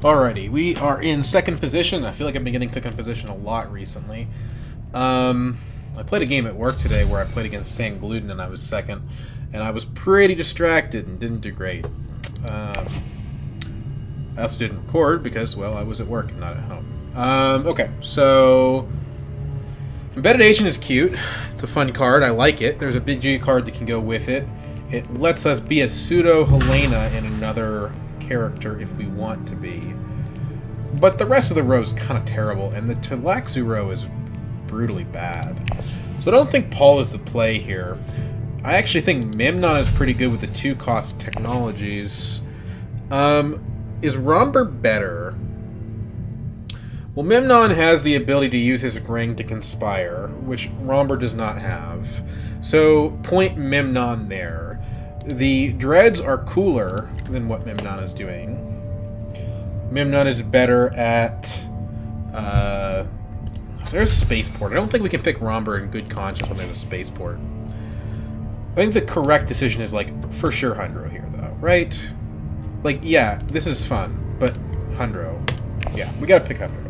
Alrighty, we are in second position. I feel like I've been getting second position a lot recently. I played a game at work today where I played against Sam Gluten and I was second, and I was pretty distracted and didn't do great. I also didn't record because, well, I was at work and not at home. Okay, so Embedded Agent is cute. It's a fun card. I like it. There's a big G card that can go with it. It lets us be a pseudo Helena in another character if we want to be. But the rest of the row is kind of terrible, and the Tlaxu row is brutally bad. So I don't think Paul is the play here. I actually think Memnon is pretty good with the 2-cost technologies. Is Romber better? Well, Memnon has the ability to use his ring to conspire, which Romber does not have. So, point Memnon there. The Dreads are cooler than what Memnon is doing. Memnon is better at... there's a spaceport. I don't think we can pick Romber in good conscience when there's a spaceport. I think the correct decision is, like, for sure Hundro here, though, right? Like, yeah, this is fun, but Hundro. Yeah, we gotta pick Hundro.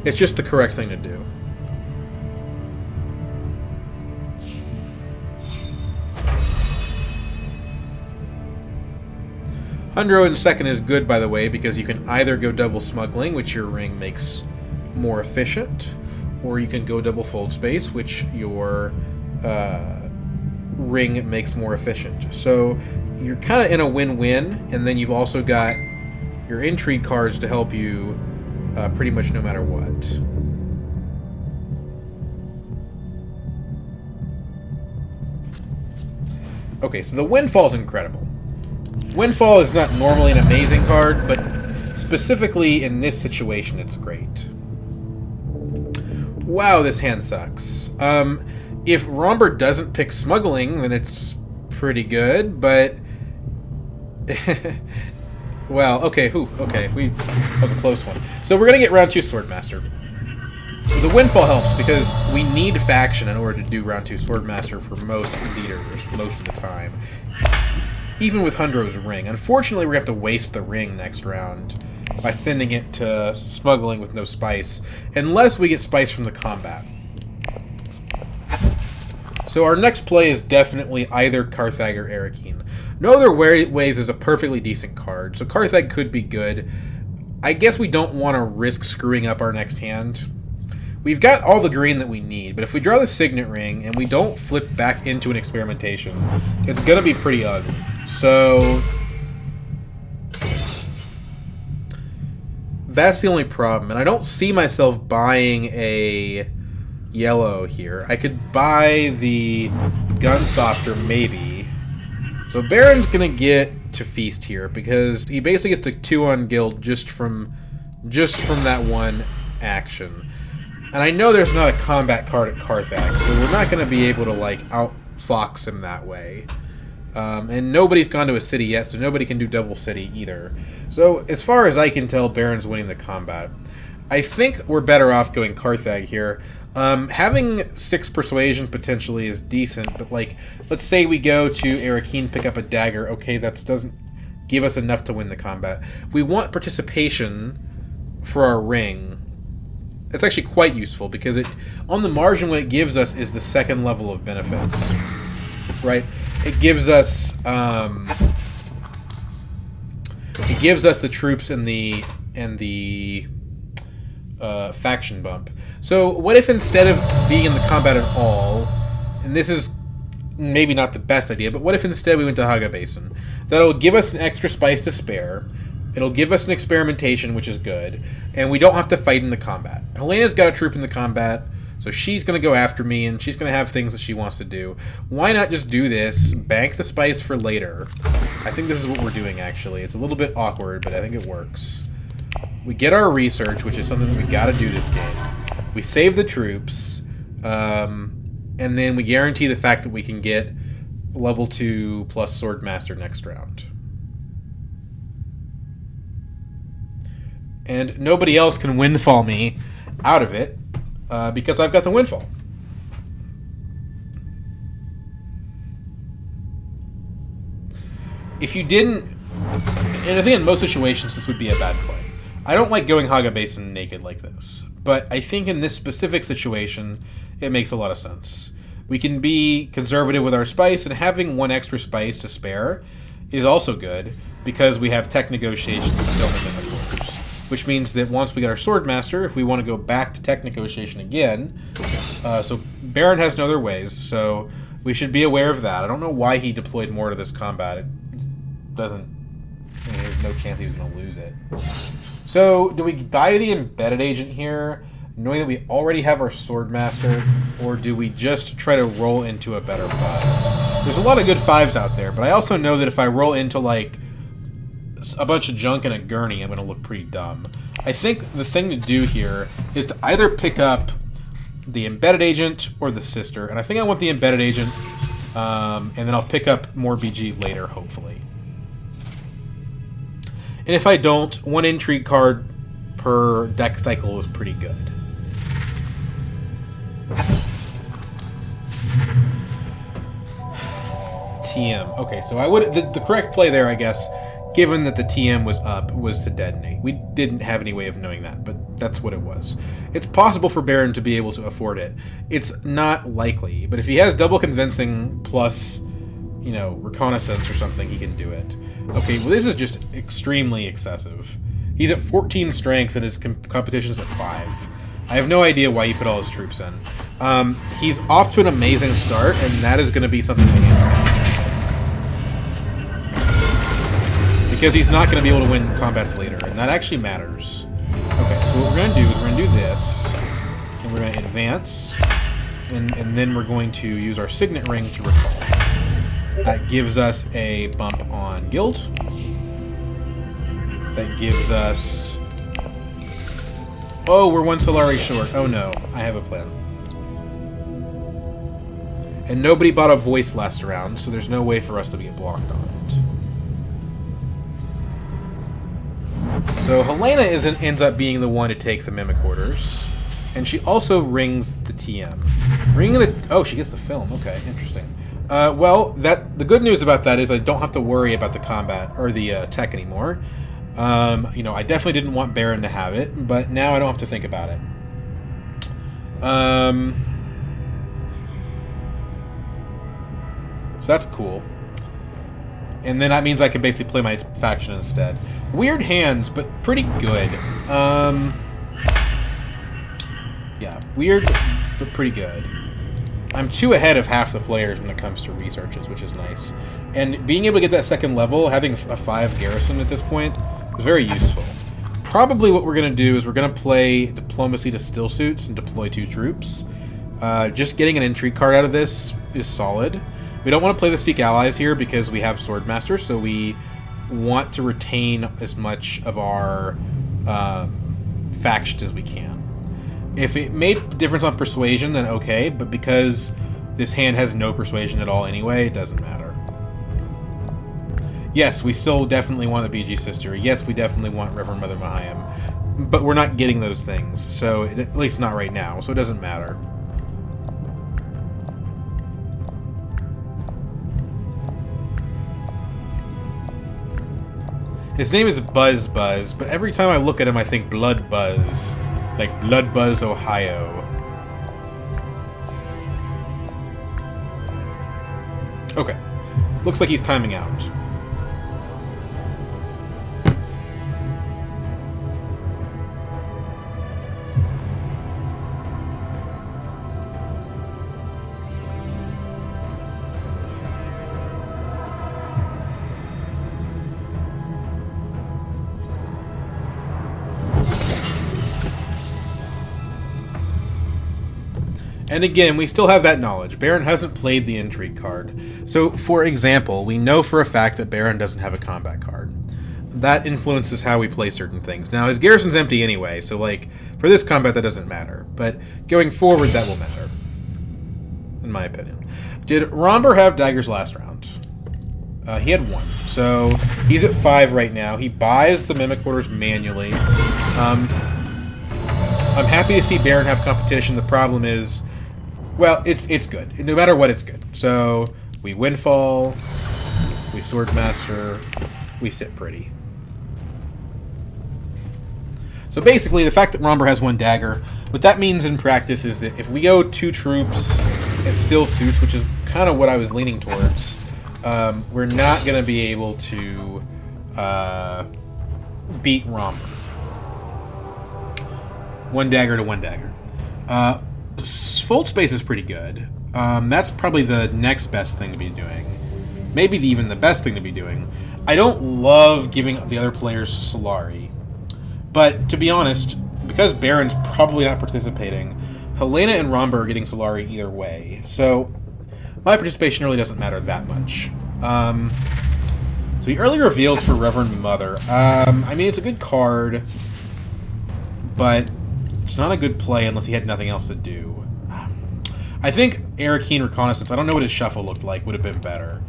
It's just the correct thing to do. Hundro in second is good, by the way, because you can either go double smuggling, which your ring makes more efficient, or you can go double fold space, which your ring makes more efficient. So you're kind of in a win-win, and then you've also got your intrigue cards to help you pretty much no matter what. Okay, so the Windfall is incredible. Windfall is not normally an amazing card, but specifically in this situation, it's great. Wow, this hand sucks. If Romber doesn't pick Smuggling, then it's pretty good, but... well, okay, okay, that was a close one. So we're going to get round 2 Swordmaster. The Windfall helps because we need faction in order to do round 2 Swordmaster for most leaders, most of the time. Even with Hundro's ring. Unfortunately, we have to waste the ring next round by sending it to Smuggling with no spice, unless we get spice from the combat. So our next play is definitely either Carthag or Arakeen. No Other Ways is a perfectly decent card, so Carthag could be good. I guess we don't want to risk screwing up our next hand. We've got all the green that we need, but if we draw the Signet Ring and we don't flip back into an experimentation, it's going to be pretty ugly. So that's the only problem, and I don't see myself buying a yellow here. I could buy the Gunthopter maybe. So Baron's going to get to Feast here because he basically gets to 2 on Guild just from that one action. And I know there's not a combat card at Carthag, so we're not going to be able to, like, outfox him that way. And nobody's gone to a city yet, so nobody can do double city either. So, as far as I can tell, Baron's winning the combat. I think we're better off going Carthag here. Having 6 Persuasion potentially is decent, but, like, let's say we go to Arakeen, pick up a dagger. Okay, that doesn't give us enough to win the combat. We want participation for our ring. It's actually quite useful because it, on the margin, what it gives us is the 2nd level of benefits, right? It gives us the troops and the faction bump. So what if instead of being in the combat at all, and this is maybe not the best idea, but what if instead we went to Haga Basin? That'll give us an extra spice to spare. It'll give us an experimentation, which is good, and we don't have to fight in the combat. Helena's got a troop in the combat, so she's going to go after me, and she's going to have things that she wants to do. Why not just do this, bank the spice for later? I think this is what we're doing, actually. It's a little bit awkward, but I think it works. We get our research, which is something that we got to do this game. We save the troops, and then we guarantee the fact that we can get level 2 plus Swordmaster next round. And nobody else can Windfall me out of it because I've got the Windfall. If you didn't And I think in most situations this would be a bad play. I don't like going Haga Basin naked like this, but I think in this specific situation, it makes a lot of sense. We can be conservative with our spice, and having one extra spice to spare is also good, because we have tech negotiations still in the quarters. Which means that once we get our Swordmaster, if we want to go back to tech negotiation again, so Baron has no other ways, so we should be aware of that. I don't know why he deployed more to this combat. It doesn't... I mean, there's no chance he was going to lose it. So, do we buy the Embedded Agent here, knowing that we already have our Swordmaster, or do we just try to roll into a better 5? There's a lot of good 5s out there, but I also know that if I roll into, like, a bunch of junk and a gurney, I'm going to look pretty dumb. I think the thing to do here is to either pick up the Embedded Agent or the Sister, and I think I want the Embedded Agent, and then I'll pick up more BG later, hopefully. And if I don't, one Intrigue card per deck cycle is pretty good. TM. Okay, so I would the correct play there, I guess, given that the TM was up, was to detonate. We didn't have any way of knowing that, but that's what it was. It's possible for Baron to be able to afford it. It's not likely, but if he has double convincing plus, you know, reconnaissance or something, he can do it. Okay, well this is just extremely excessive. He's at 14 strength and his competition is at 5. I have no idea why he put all his troops in. He's off to an amazing start, and that is going to be something we need to manage. Because he's not going to be able to win combats later, and that actually matters. Okay, so what we're going to do is we're going to do this, and we're going to advance, and then we're going to use our Signet Ring to recall. That gives us a bump on Guild. That gives us... Oh, we're one Solari short. Oh no, I have a plan. And nobody bought a voice last round, so there's no way for us to get blocked on it. So Helena ends up being the one to take the Mimic Orders. And she also rings the TM. Ringing the... Oh, she gets the film. Okay, interesting. Well, the good news about that is I don't have to worry about the combat, or the tech anymore. You know, I definitely didn't want Baron to have it, but now I don't have to think about it. So that's cool. And then that means I can basically play my faction instead. Weird hands, but pretty good. Yeah, weird, but pretty good. I'm 2 ahead of half the players when it comes to researches, which is nice. And being able to get that second level, having a 5 garrison at this point, is very useful. Probably what we're going to do is we're going to play Diplomacy to Still Suits and deploy 2 troops. Just getting an intrigue card out of this is solid. We don't want to play the Seek Allies here because we have Swordmaster, so we want to retain as much of our faction as we can. If it made a difference on persuasion, then okay, but because this hand has no persuasion at all anyway, it doesn't matter. Yes, we still definitely want the BG Sister. Yes, we definitely want Reverend Mother Mahayam. But we're not getting those things, so at least not right now, so it doesn't matter. His name is Buzz Buzz, but every time I look at him I think Blood Buzz. Like Blood Buzz, Ohio. Okay. Looks like he's timing out. And again, we still have that knowledge. Baron hasn't played the Intrigue card. So, for example, we know for a fact that Baron doesn't have a combat card. That influences how we play certain things. Now, his garrison's empty anyway, so, like, for this combat, that doesn't matter. But going forward, that will matter. In my opinion. Did Romber have daggers last round? He had 1. So, he's at 5 right now. He buys the Mimic Orders manually. I'm happy to see Baron have competition. The problem is... Well, it's good. No matter what, it's good. So, we Windfall, we Swordmaster, we sit pretty. So basically, the fact that Romber has 1 dagger, what that means in practice is that if we go 2 troops, it still suits, which is kind of what I was leaning towards. We're not going to be able to beat Romber. 1 dagger to 1 dagger. Fold space is pretty good. That's probably the next best thing to be doing. Maybe even the best thing to be doing. I don't love giving the other players Solari. But, to be honest, because Baron's probably not participating, Helena and Romber are getting Solari either way. So, my participation really doesn't matter that much. So he early reveals for Reverend Mother. I mean, it's a good card, but it's not a good play unless he had nothing else to do. I think Arakeen Reconnaissance, I don't know what his shuffle looked like, would have been better.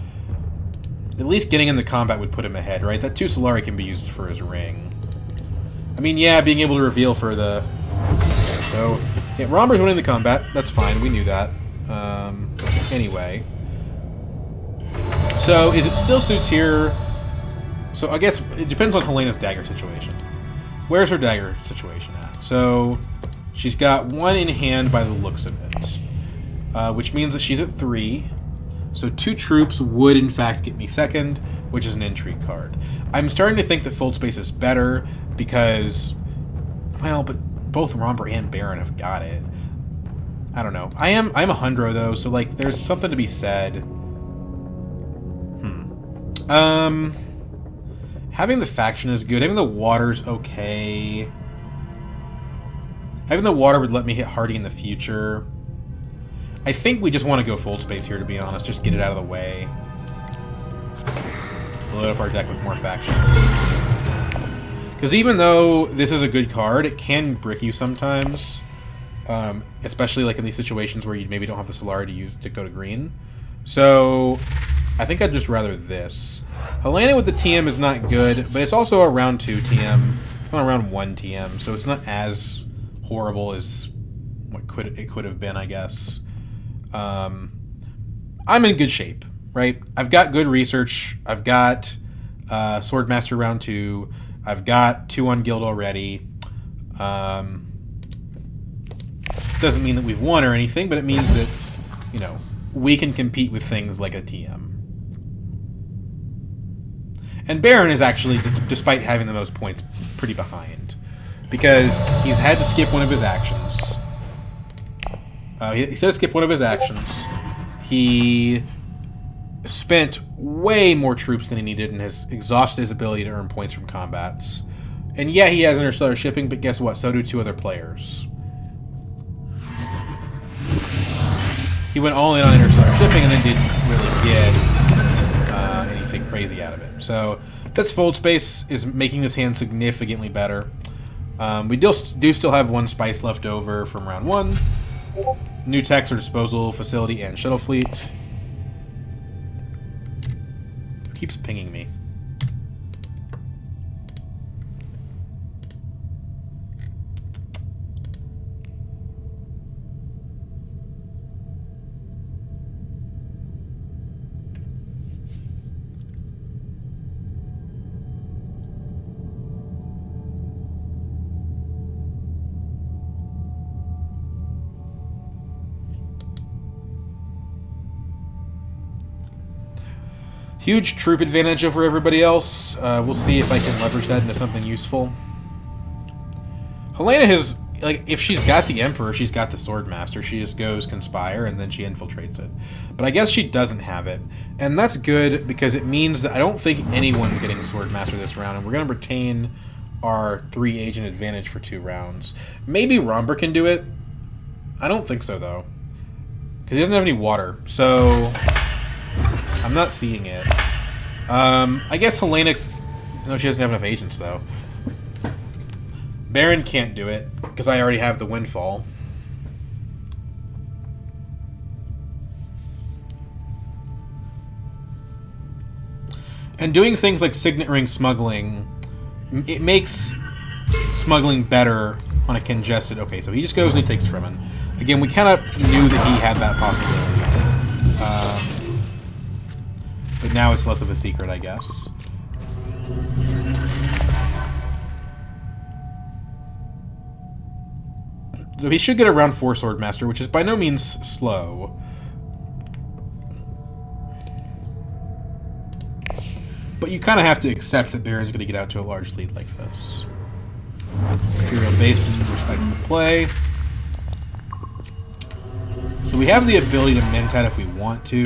At least getting into combat would put him ahead, right? That 2 Solari can be used for his ring. I mean, yeah, being able to reveal for the... So, yeah, Romber's winning the combat. That's fine. We knew that. Anyway. So, is it still suits here? So, I guess it depends on Helena's dagger situation. Where's her dagger situation at? So, she's got 1 in hand by the looks of it. Which means that she's at 3. So 2 troops would, in fact, get me second, which is an intrigue card. I'm starting to think that Fold Space is better because, well, but both Romber and Baron have got it. I don't know. I'm a Hundro, though, so, like, there's something to be said. Having the faction is good. Having the water's okay. Having the water would let me hit Hardy in the future. I think we just want to go Fold Space here, to be honest. Just get it out of the way. Load up our deck with more factions. Because even though this is a good card, it can brick you sometimes. Especially like in these situations where you maybe don't have the Solari to use to go to green. So I think I'd just rather this. Helena with the TM is not good, but it's also a round 2 TM. It's not a round 1 TM, so it's not as horrible as what it could have been, I guess. I'm in good shape, right? I've got good research. I've got Swordmaster round 2. I've got 2 on Guild already. Doesn't mean that we've won or anything, but it means that, you know, we can compete with things like a TM. And Baron is actually, despite having the most points, pretty behind. Because he's had to skip one of his actions. He said to skip one of his actions. He spent way more troops than he needed and has exhausted his ability to earn points from combats. And yeah, he has interstellar shipping, but guess what? So do 2 other players. He went all in on interstellar shipping and then didn't really get anything crazy out of it. So that's Fold Space is making this hand significantly better. We do still have 1 spice left over from round 1. New techs or disposal facility and shuttle fleet. Keeps pinging me. Huge troop advantage over everybody else. We'll see if I can leverage that into something useful. Helena has, like, if she's got the Emperor, she's got the Swordmaster. She just goes Conspire, and then she infiltrates it. But I guess she doesn't have it. And that's good, because it means that I don't think anyone's getting Swordmaster this round, and we're going to retain our 3-agent advantage for 2 rounds. Maybe Romber can do it. I don't think so, though. Because he doesn't have any water, so I'm not seeing it. I guess Helena... No, she doesn't have enough agents, though. Baron can't do it, because I already have the Windfall. And doing things like Signet Ring smuggling, it makes smuggling better on a congested... Okay, so he just goes and he takes Fremen. Again, we kind of knew that he had that possibility. But now it's less of a secret, I guess. So he should get around 4 Swordmaster, which is by no means slow. But you kind of have to accept that Baron's going to get out to a large lead like this. Imperial base is a respectable play. So we have the ability to Mentat if we want to.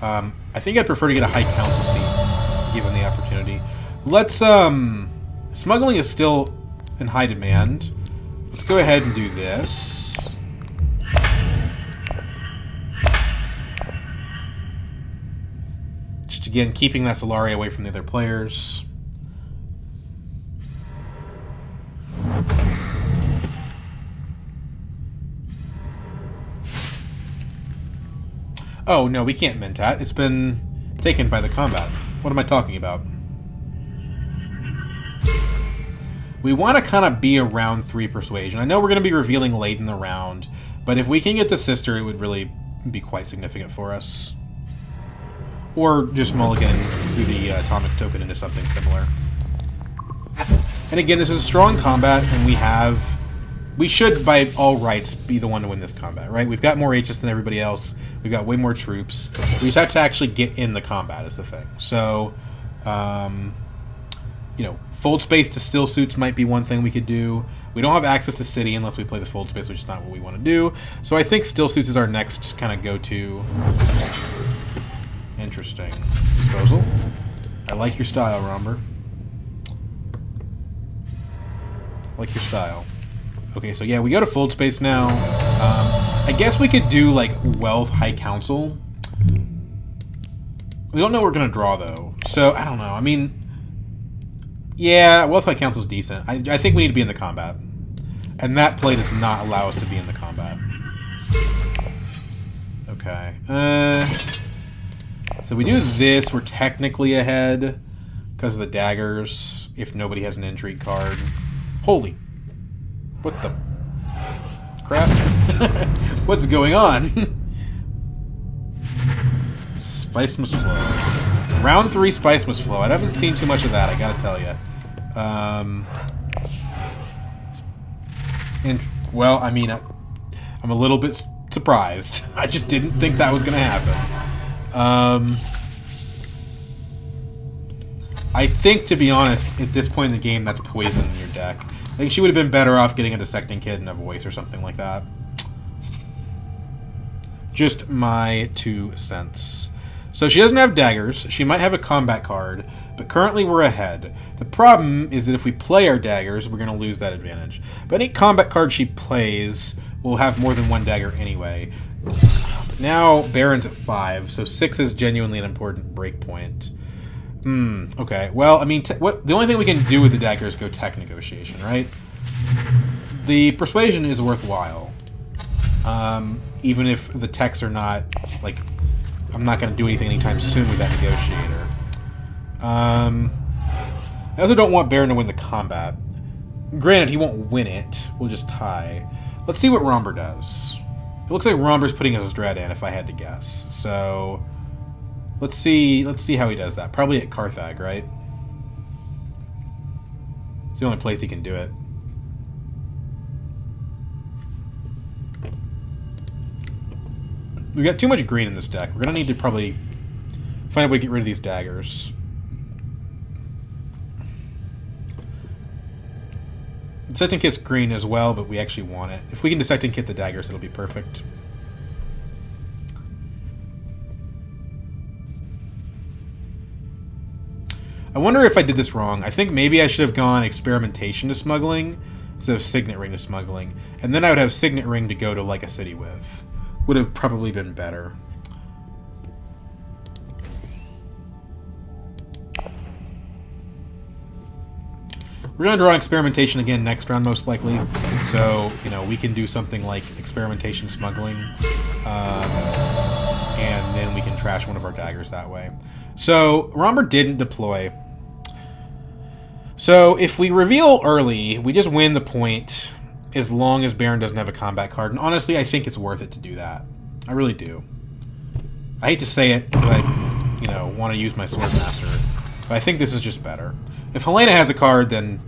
I think I'd prefer to get a high council seat, given the opportunity. Let's, smuggling is still in high demand. Let's go ahead and do this. Just again, keeping that Solaria away from the other players. Oh, no, we can't Mentat. It's been taken by the combat. What am I talking about? We want to kind of be around 3 persuasion. I know we're going to be revealing late in the round, but if we can get the sister, it would really be quite significant for us. Or just mulligan through the atomic token into something similar. And again, this is a strong combat, and we should, by all rights, be the one to win this combat, right? We've got more H's than everybody else. We've got way more troops. We just have to actually get in the combat is the thing. So, you know, fold space to still suits might be one thing we could do. We don't have access to city unless we play the fold space, which is not what we want to do. So I think still suits is our next kind of go-to. Interesting disposal. I like your style, Romber. I like your style. Okay, so yeah, we go to fold space now. I guess we could do, like, Wealth High Council. We don't know what we're going to draw, though. So, I don't know. I mean, yeah, Wealth High Council is decent. I think we need to be in the combat. And that play does not allow us to be in the combat. Okay. So we do this. We're technically ahead because of the daggers, if nobody has an intrigue card. Holy... What the crap? What's going on? Spice must flow. Round 3 spice must flow. I haven't seen too much of that, I gotta tell you. And, well, I mean, I'm a little bit surprised. I just didn't think that was gonna happen. I think, to be honest, at this point in the game, that's poison in your deck. I think she would have been better off getting a Dissecting Kid and a voice or something like that. Just my 2 cents. So she doesn't have daggers. She might have a combat card, but currently we're ahead. The problem is that if we play our daggers, we're going to lose that advantage. But any combat card she plays will have more than 1 dagger anyway. But now Baron's at 5, so 6 is genuinely an important breakpoint. Okay. Well, I mean, the only thing we can do with the dagger is go tech negotiation, right? The persuasion is worthwhile. Even if the techs are not, like, I'm not going to do anything anytime soon with that negotiator. I also don't want Baron to win the combat. Granted, he won't win it. We'll just tie. Let's see what Romber does. It looks like Romber's putting his Dread in, if I had to guess. So... Let's see how he does that. Probably at Carthag, right? It's the only place he can do it. We got too much green in this deck. We're gonna need to probably find a way to get rid of these daggers. Dissecting Kit's green as well, but we actually want it. If we can Dissecting Kit the daggers, it'll be perfect. I wonder if I did this wrong. I think maybe I should have gone Experimentation to Smuggling instead of Signet Ring to Smuggling. And then I would have Signet Ring to go to, like, a city with. Would have probably been better. We're going to draw an Experimentation again next round, most likely. So, you know, we can do something like Experimentation Smuggling. And then we can trash one of our daggers that way. So, Romber didn't deploy. So, if we reveal early, we just win the point as long as Baron doesn't have a combat card. And honestly, I think it's worth it to do that. I really do. I hate to say it, but I, you know, want to use my Swordmaster. But I think this is just better. If Helena has a card, then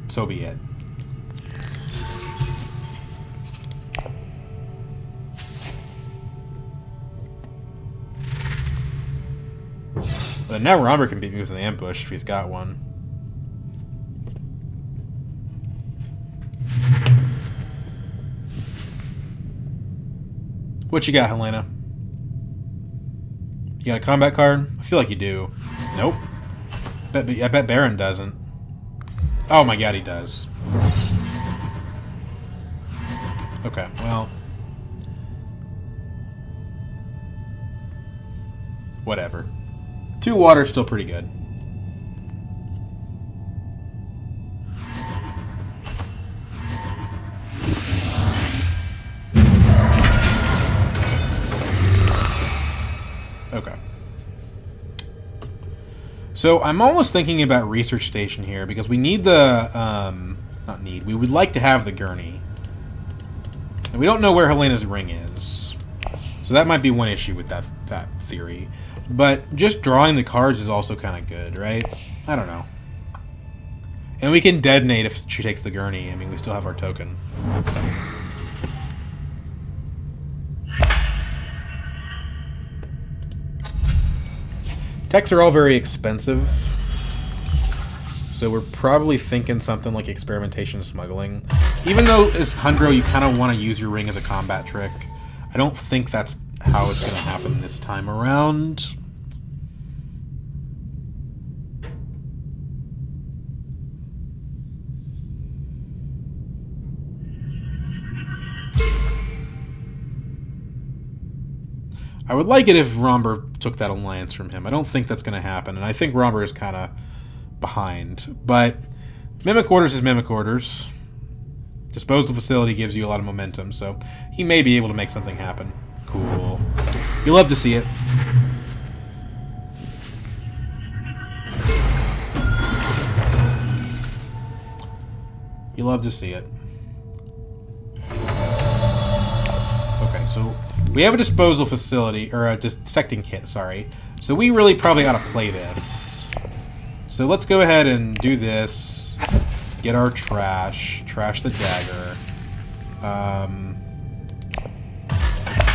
so be it. But now Romber can beat me with an ambush if he's got one. What you got, Helena? You got a combat card? I feel like you do. Nope. I bet Baron doesn't. Oh my god, he does. Okay, well... whatever. 2 water's still pretty good. Okay. So I'm almost thinking about Research Station here because we need the... not need. We would like to have the gurney. And we don't know where Helena's ring is. So that might be one issue with that theory. But just drawing the cards is also kind of good, right? I don't know. And we can detonate if she takes the gurney. I mean, we still have our token. Techs are all very expensive. So we're probably thinking something like experimentation smuggling. Even though as Hundro you kind of want to use your ring as a combat trick, I don't think that's how it's going to happen this time around. I would like it if Romber took that alliance from him. I don't think that's going to happen, and I think Romber is kind of behind. But Mimic Orders is Mimic Orders. Disposal Facility gives you a lot of momentum, so he may be able to make something happen. Cool. You love to see it. You love to see it. Okay, so we have a disposal facility, or a dissecting kit, sorry. So we really probably ought to play this. So let's go ahead and do this. Get our trash. Trash the dagger.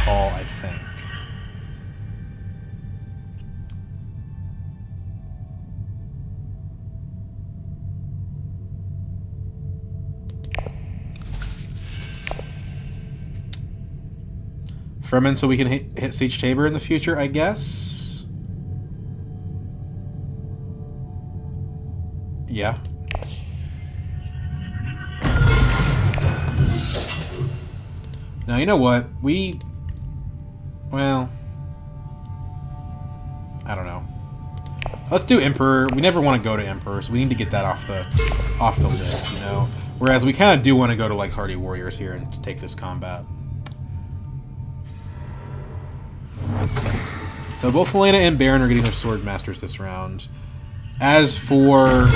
Call, I think. Fremen so we can hit Siege Tabor in the future, I guess? Yeah. Now, you know what? Well... I don't know. Let's do Emperor. We never want to go to Emperor, so we need to get that off the list, you know? Whereas we kind of do want to go to, like, Hardy Warriors here and take this combat. So both Helena and Baron are getting their Sword Masters this round. As for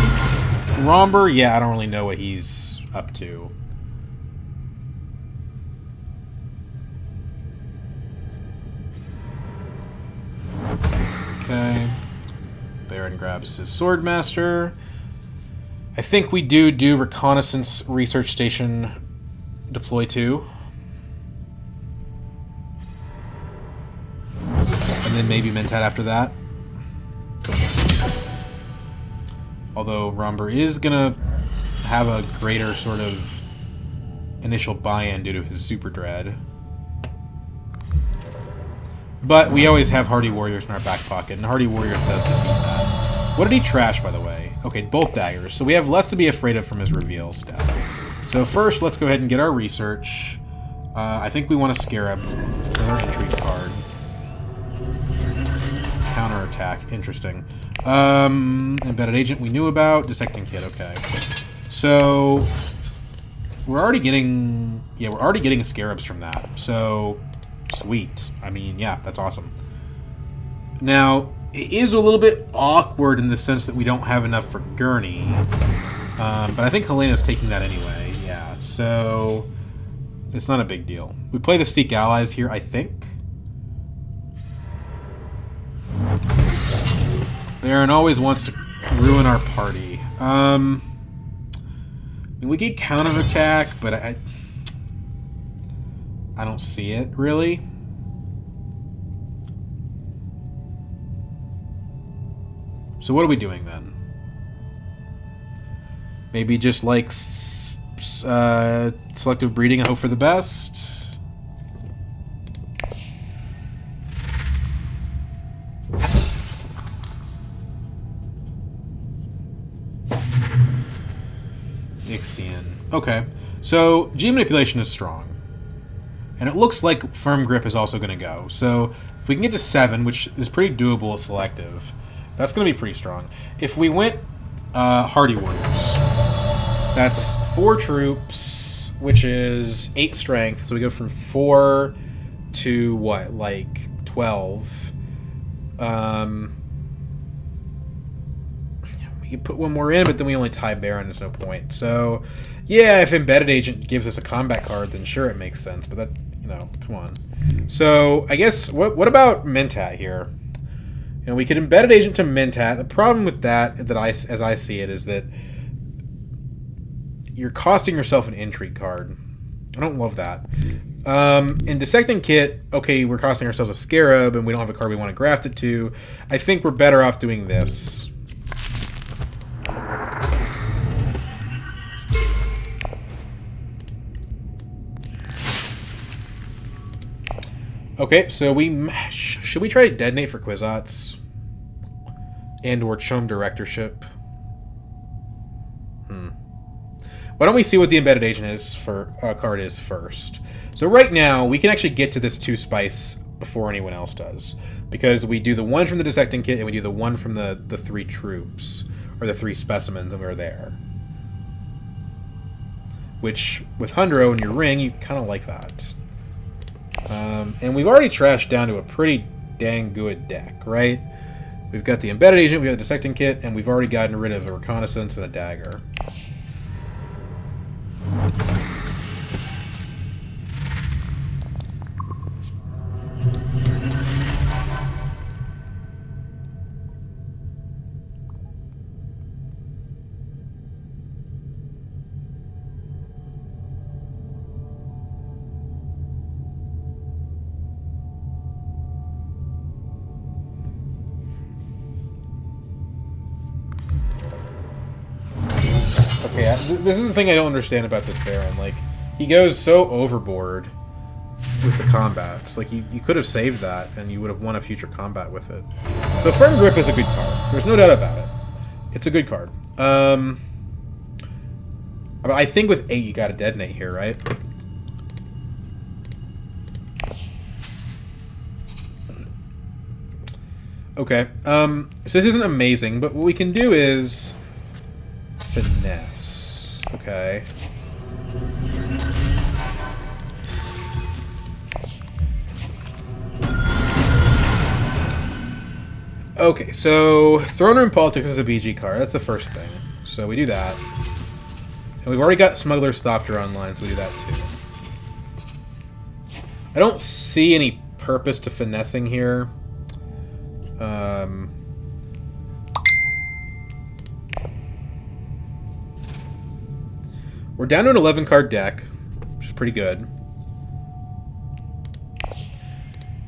Romber, yeah, I don't really know what he's up to. Okay. Baron grabs his Sword Master. I think we do Reconnaissance Research Station deploy 2. And then maybe Mentat after that. Although Romber is gonna have a greater sort of initial buy-in due to his Super Dread. But we always have Hardy Warriors in our back pocket, and Hardy Warriors does defeat that. What did he trash, by the way? Okay, both daggers. So we have less to be afraid of from his reveal stuff. So first, let's go ahead and get our research. I think we want a Scarab with our entry card. Counterattack. Interesting. Embedded Agent we knew about. Dissecting Kit, okay. So we're already getting... yeah, we're already getting Scarabs from that. So... sweet. I mean, yeah, that's awesome. Now, it is a little bit awkward in the sense that we don't have enough for Gurney. But I think Helena's taking that anyway. Yeah, so... it's not a big deal. We play the Seek Allies here, I think. Baron always wants to ruin our party. I mean, we get counterattack, but I don't see it, really. So what are we doing then? Maybe just like selective breeding and hope for the best. Ixion. Okay. So G manipulation is strong. And it looks like firm grip is also going to go. So if we can get to 7, which is pretty doable at selective, that's going to be pretty strong. If we went Hardy Warriors, that's 4 troops, which is 8 strength. So we go from 4 to what, like 12. We can put one more in, but then we only tie Baron. There's no point. So yeah, if Embedded Agent gives us a combat card, then sure, it makes sense. But that, you know, come on. So I guess what about Mentat here? You know, we could Embedded Agent to Mentat. The problem with that, as I see it, is that you're costing yourself an intrigue card. I don't love that. In Dissecting Kit, okay, we're costing ourselves a Scarab, and we don't have a card we want to graft it to. I think we're better off doing this. Okay, so should we try to Detonate for Kwisatz? And or Chum Directorship? Why don't we see what the Embedded Agent is for card is first? So right now, we can actually get to this 2 spice before anyone else does. Because we do the 1 from the Dissecting Kit, and we do the 1 from the 3 troops. Or the 3 specimens, and we're there. Which, with Hundro in your ring, you kind of like that. And we've already trashed down to a pretty dang good deck, right? We've got the Embedded Agent, we have the Dissecting Kit, and we've already gotten rid of a Reconnaissance and a Dagger. Okay, this is the thing I don't understand about this Baron. Like, he goes so overboard with the combats. Like, you could have saved that, and you would have won a future combat with it. So Firm Grip is a good card. There's no doubt about it. It's a good card. I think with 8 you gotta Detonate here, right? Okay. So this isn't amazing, but what we can do is Finesse. Okay. Okay, so Throne Room Politics is a BG card. That's the first thing. So we do that. And we've already got Smuggler's Thopter online, so we do that too. I don't see any purpose to finessing here. We're down to an 11-card deck, which is pretty good.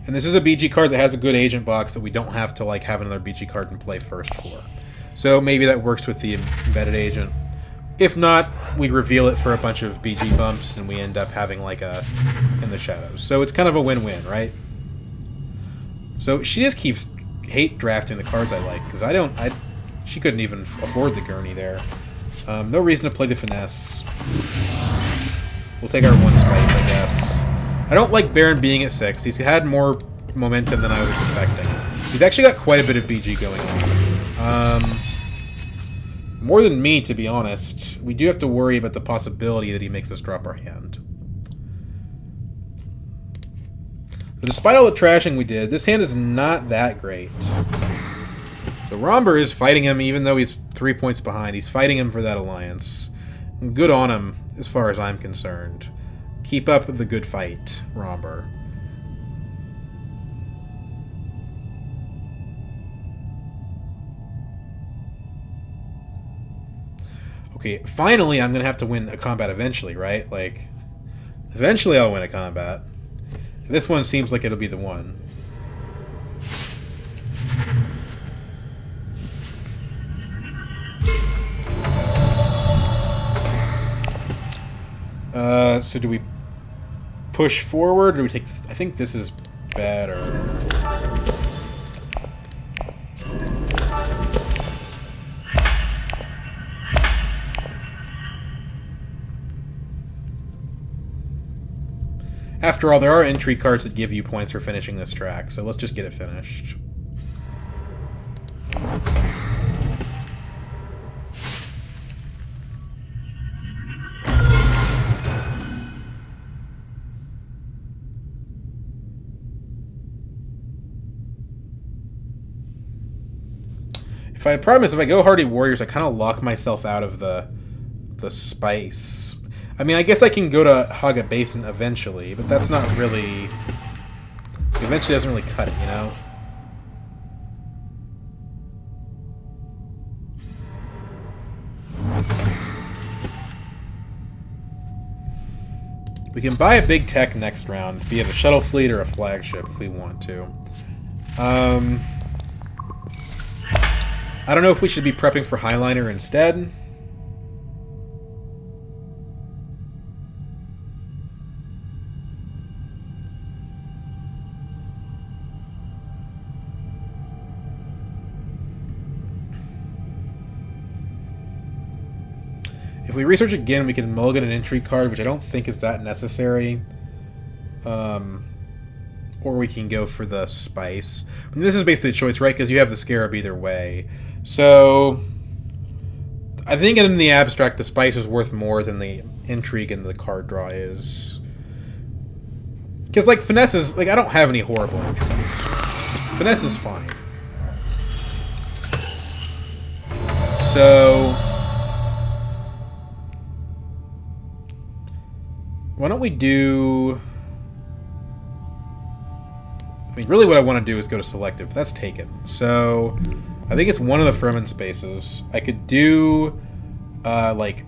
And this is a BG card that has a good agent box that we don't have to like have another BG card in play first for. So maybe that works with the Embedded Agent. If not, we reveal it for a bunch of BG bumps and we end up having like a In the Shadows. So it's kind of a win-win, right? So she just keeps hate drafting the cards I like, because she couldn't even afford the gurney there. No reason to play the Finesse. We'll take our 1 spice, I guess. I don't like Baron being at 6. He's had more momentum than I was expecting. He's actually got quite a bit of BG going on. More than me, to be honest. We do have to worry about the possibility that he makes us drop our hand. But despite all the trashing we did, this hand is not that great. So Romber is fighting him even though he's 3 points behind. He's fighting him for that alliance. And good on him, as far as I'm concerned. Keep up the good fight, Romber. Okay, finally I'm going to have to win a combat eventually, right? Like, eventually I'll win a combat. And this one seems like it'll be the one. So do we push forward, or do we take... I think this is better. After all, there are intrigue cards that give you points for finishing this track, so let's just get it finished. I promise, if I go Hardy Warriors, I kind of lock myself out of the spice. I mean, I guess I can go to Haga Basin eventually, but that's not really... Eventually doesn't really cut it, you know? We can buy a big tech next round, be it a shuttle fleet or a flagship if we want to. I don't know if we should be prepping for Highliner instead. If we research again, we can mulligan an intrigue card, which I don't think is that necessary. Or we can go for the spice. I mean, this is basically the choice, right? Because you have the scarab either way. So, I think in the abstract, the spice is worth more than the intrigue and the card draw is. Because, like, finesse is... Like, I don't have any horrible intrigue. Finesse is fine. So... Why don't we do... I mean, really what I want to do is go to selective, but that's taken. So... I think it's one of the Fremen spaces. I could do, like,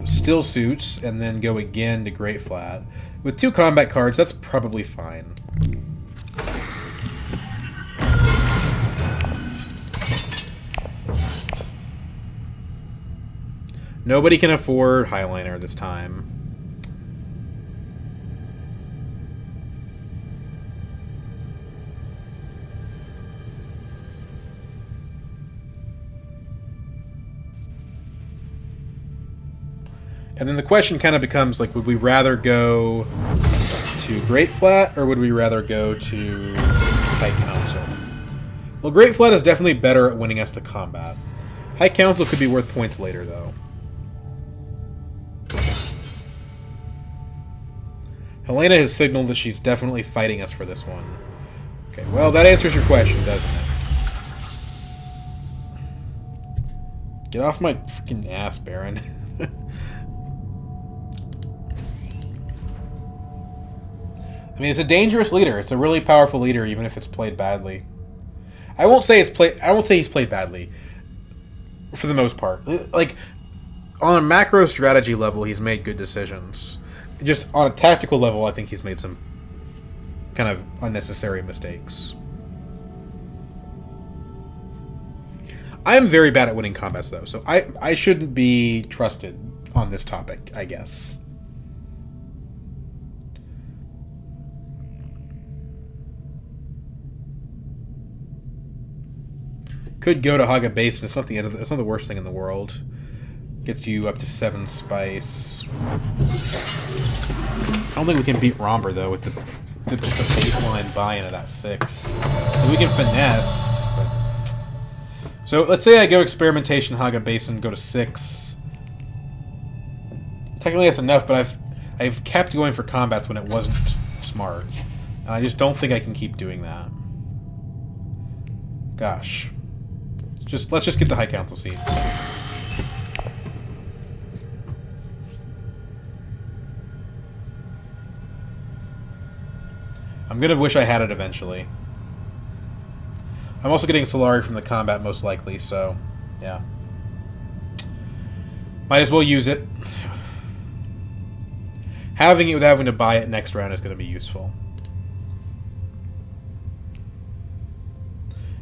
still suits and then go again to Great Flat. With 2 combat cards, that's probably fine. Nobody can afford Highliner this time. And then the question kind of becomes, like, would we rather go to Great Flat, or would we rather go to High Council? Well, Great Flat is definitely better at winning us the combat. High Council could be worth points later, though. Helena has signaled that she's definitely fighting us for this one. Okay, well, that answers your question, doesn't it? Get off my freaking ass, Baron. I mean, it's a dangerous leader. It's a really powerful leader, even if it's played badly. I won't say he's played badly, for the most part. Like, on a macro strategy level, he's made good decisions. Just on a tactical level, I think he's made some kind of unnecessary mistakes. I am very bad at winning combats, though, so I shouldn't be trusted on this topic, I guess. Could go to Haga Basin. It's not the end of it's not the worst thing in the world. Gets you up to 7 spice. I don't think we can beat Romber though with just the baseline buy-in of that 6. So we can finesse. But... So let's say I go experimentation Haga Basin, go to 6. Technically that's enough, but I've kept going for combats when it wasn't smart, and I just don't think I can keep doing that. Gosh. Let's just get the High Council seat. I'm gonna wish I had it eventually. I'm also getting Solari from the combat most likely, so yeah. Might as well use it. Having it without having to buy it next round is gonna be useful.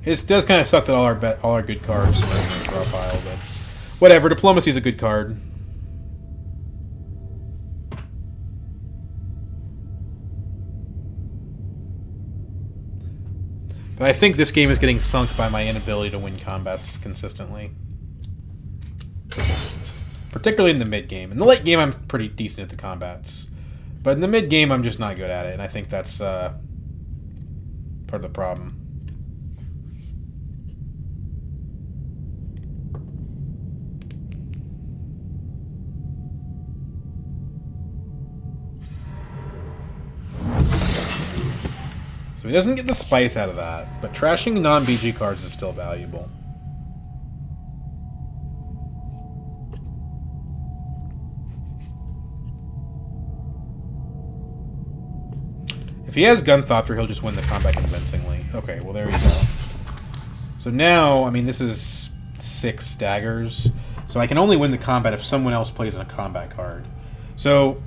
It does kind of suck that all our good cards are in the draw pile, but whatever. Diplomacy is a good card. But I think this game is getting sunk by my inability to win combats consistently. Particularly in the mid-game. In the late game, I'm pretty decent at the combats. But in the mid-game, I'm just not good at it, and I think that's part of the problem. So he doesn't get the spice out of that, but trashing non-BG cards is still valuable. If he has Gunthopter, he'll just win the combat convincingly. Okay, well there you go. So now, I mean, this is 6 daggers, so I can only win the combat if someone else plays in a combat card. So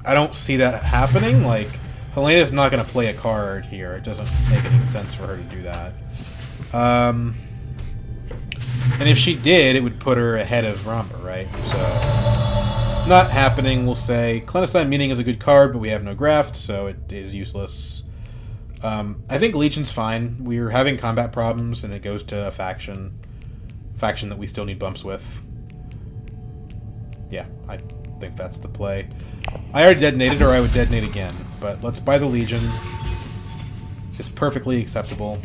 I don't see that happening. Like, Helena's not going to play a card here. It doesn't make any sense for her to do that. And if she did, it would put her ahead of Ramba, right? So, not happening, we'll say. Clandestine Meeting is a good card, but we have no graft, so it is useless. I think Legion's fine. We're having combat problems, and it goes to a faction that we still need bumps with. Yeah, I think that's the play. I already detonated, or I would detonate again. But let's buy the Legion. It's perfectly acceptable.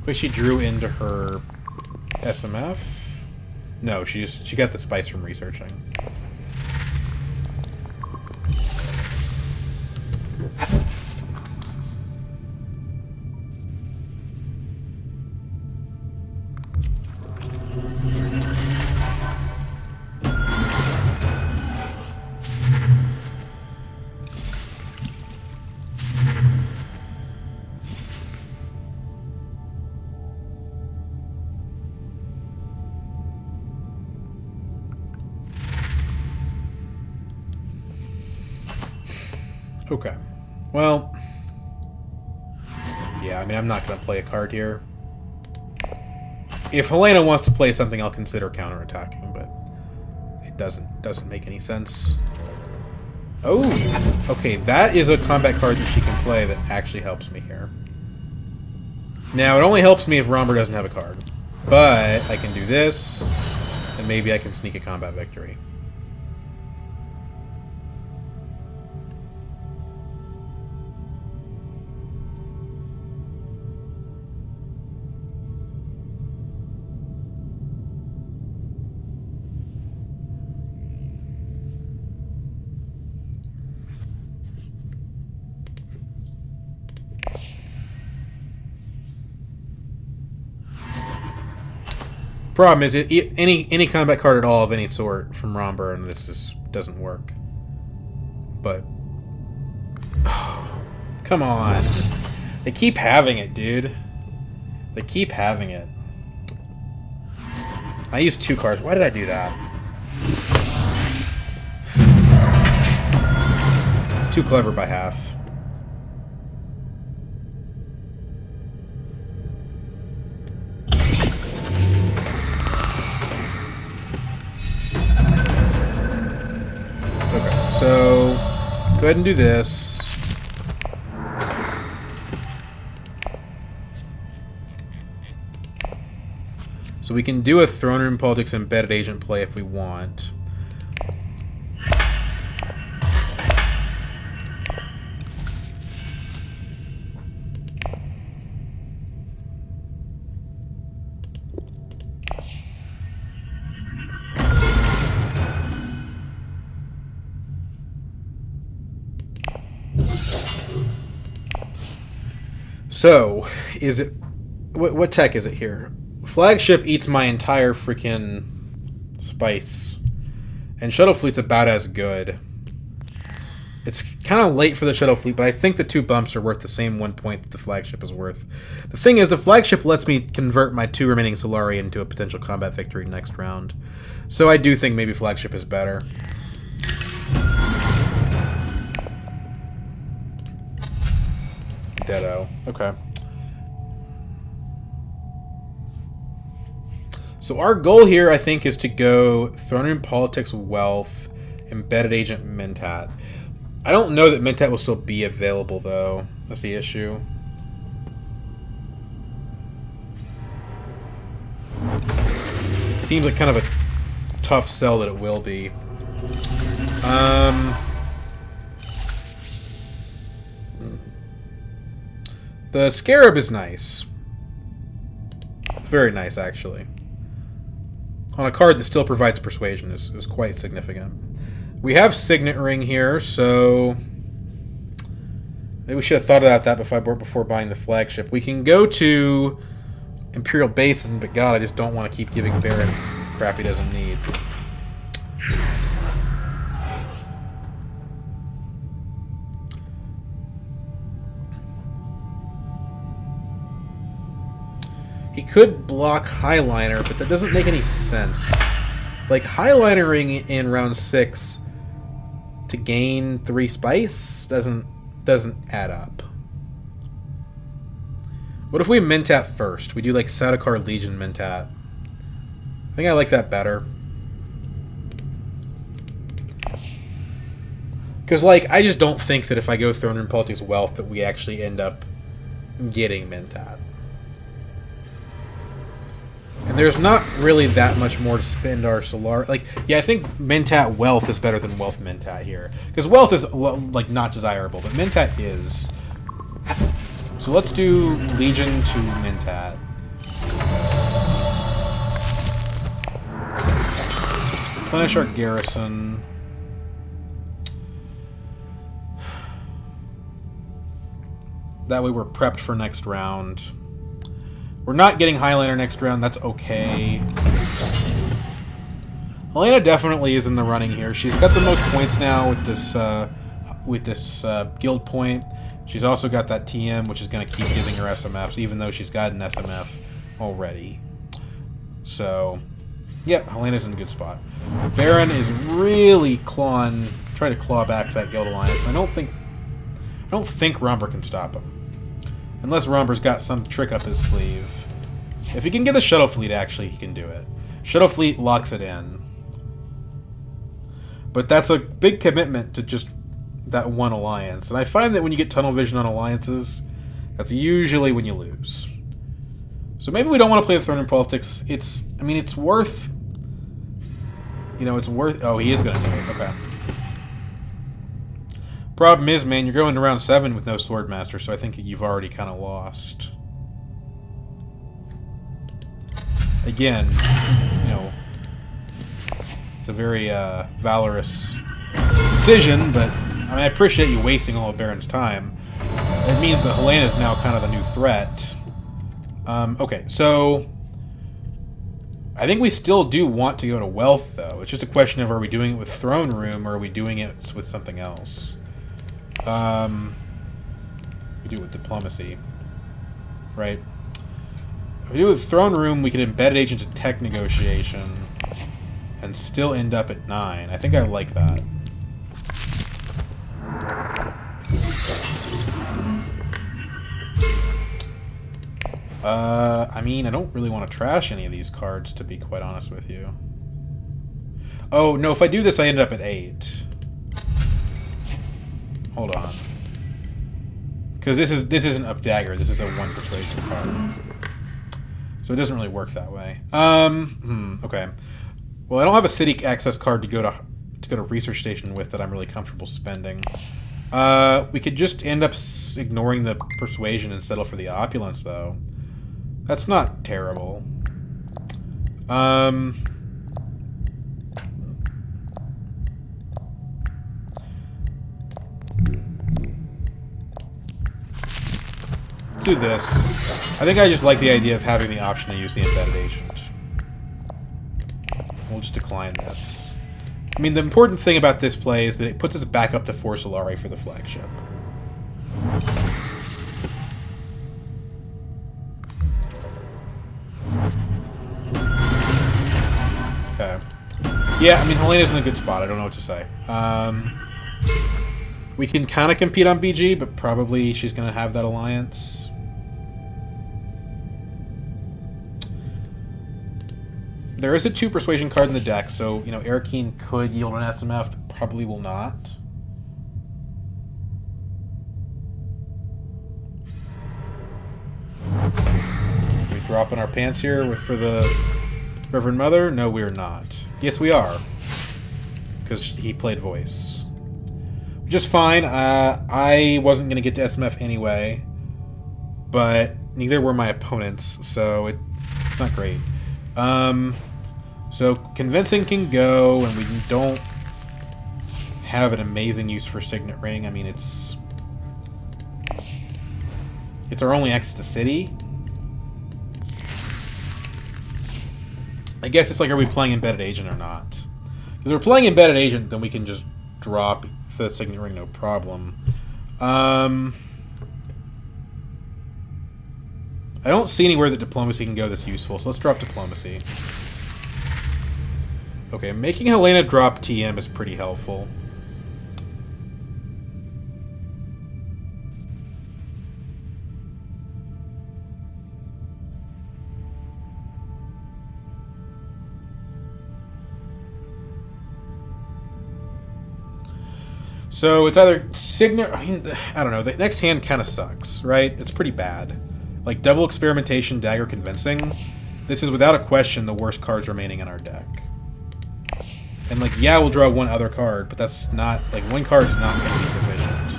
Like she drew into her SMF. No, she got the spice from researching. Okay. Well, yeah, I mean, I'm not going to play a card here. If Helena wants to play something, I'll consider counterattacking, but it doesn't make any sense. Oh, okay, that is a combat card that she can play that actually helps me here. Now, it only helps me if Romber doesn't have a card, but I can do this, and maybe I can sneak a combat victory. Problem is, any combat card at all of any sort from Romber, and this doesn't work. But come on, they keep having it, dude. They keep having it. I used 2 cards. Why did I do that? Too clever by half. So, go ahead and do this. So we can do a Throne Room Politics Embedded Agent play if we want. So, is it... What tech is it here? Flagship eats my entire freaking spice. And Shuttle Fleet's about as good. It's kind of late for the shuttle fleet, but I think the 2 bumps are worth the same 1 point that the flagship is worth. The thing is, the flagship lets me convert my 2 remaining Solari into a potential combat victory next round. So I do think maybe flagship is better. Deado. Okay. So our goal here, I think, is to go Throne Room Politics, Wealth, Embedded Agent, Mentat. I don't know that Mentat will still be available, though. That's the issue. Seems like kind of a tough sell that it will be. The Scarab is nice. It's very nice, actually. On a card that still provides persuasion is quite significant. We have Signet Ring here, so maybe we should have thought about that before buying the flagship. We can go to Imperial Basin, but God, I just don't want to keep giving Baron crap he doesn't need. He could block Highliner, but that doesn't make any sense. Like, Highlinering in round 6 to gain 3 spice doesn't add up. What if we Mentat first? We do, like, Sadokar Legion Mentat. I think I like that better. Because, like, I just don't think that if I go Throne Room Politics Wealth that we actually end up getting Mentat. And there's not really that much more to spend our Solar. Like, yeah, I think Mentat Wealth is better than Wealth Mentat here. Because Wealth is, like, not desirable, but Mentat is. So let's do Legion to Mentat. Replenish our garrison. That way we're prepped for next round. We're not getting Highliner next round. That's okay. Helena definitely is in the running here. She's got the most points now with this guild point. She's also got that TM, which is going to keep giving her SMFs, even though she's got an SMF already. So, yeah, Helena's in a good spot. Baron is really trying to claw back that guild alliance. I don't think Romper can stop him. Unless Romper's got some trick up his sleeve. If he can get the Shuttle Fleet, actually, he can do it. Shuttle Fleet locks it in. But that's a big commitment to just that one alliance. And I find that when you get tunnel vision on alliances, that's usually when you lose. So maybe we don't want to play the Throne Room Politics. It's worth... You know, it's worth... Oh, he is going to do it. Okay. Problem is, man, you're going to round 7 with no Swordmaster, so I think you've already kind of lost. Again, you know, it's a very valorous decision, but I mean, I appreciate you wasting all of Baron's time. It means that Helena is now kind of the new threat. Okay, so I think we still do want to go to Wealth, though. It's just a question of, are we doing it with Throne Room, or are we doing it with something else? We do it with Diplomacy, right? If we do it with Throne Room, we can embed Agent to Tech Negotiation and still end up at 9. I think I like that. I mean, I don't really want to trash any of these cards, to be quite honest with you. Oh, no, if I do this, I end up at 8. Hold on. Because this isn't Up Dagger, this is a 1 persuasion card. So it doesn't really work that way. Okay. Well, I don't have a city access card to go to Research Station with that I'm really comfortable spending. We could just end up ignoring the Persuasion and settle for the Opulence, though. That's not terrible. Let's do this. I think I just like the idea of having the option to use the Embedded Agent. We'll just decline this. I mean, the important thing about this play is that it puts us back up to 4 Solari for the flagship. Okay. Yeah, I mean, Helena's in a good spot. I don't know what to say. We can kind of compete on BG, but probably she's going to have that alliance. There is a 2 Persuasion card in the deck, so, you know, Arakeen could yield an SMF, but probably will not. Are we dropping our pants here for the Reverend Mother? No, we're not. Yes, we are. Because he played voice. Which is fine. I wasn't going to get to SMF anyway. But neither were my opponents, so it's not great. So convincing can go, and we don't have an amazing use for Signet Ring. I mean, it's our only access to City. I guess it's like, are we playing Embedded Agent or not? If we're playing Embedded Agent, then we can just drop the Signet Ring, no problem. I don't see anywhere that Diplomacy can go that's useful, so let's drop Diplomacy. Okay, making Helena drop TM is pretty helpful. So it's either Signet... I mean, I don't know. The next hand kind of sucks, right? It's pretty bad. Like, double Experimentation, Dagger, Convincing. This is, without a question, the worst cards remaining in our deck. And, like, yeah, we'll draw one other card, but that's not... Like, one card is not going to be sufficient.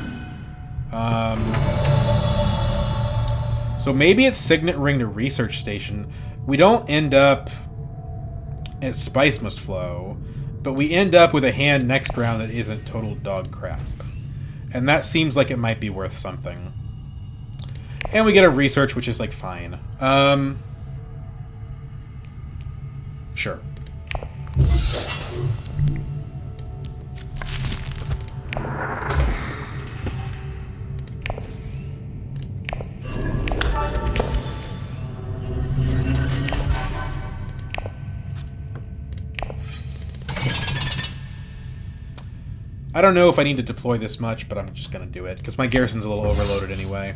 So maybe it's Signet Ring to Research Station. We don't end up at Spice Must Flow, but we end up with a hand next round that isn't total dog crap. And that seems like it might be worth something. And we get a Research, which is, like, fine. Sure. I don't know if I need to deploy this much, but I'm just going to do it, because my garrison's a little overloaded anyway.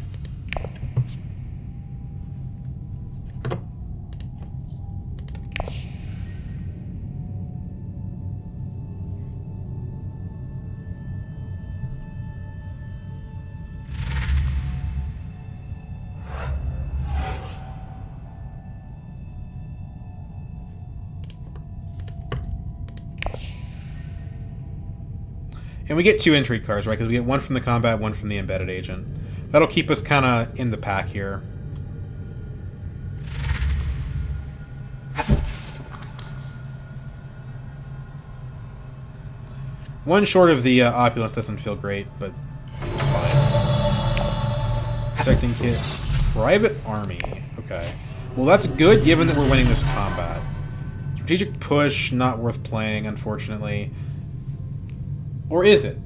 And we get 2 entry cards, right? Because we get one from the combat, one from the Embedded Agent. That'll keep us kind of in the pack here. One short of the Opulence doesn't feel great, but it's fine. Protecting Kit. Private Army. Okay. Well, that's good, given that we're winning this combat. Strategic Push, not worth playing, unfortunately. Or is it?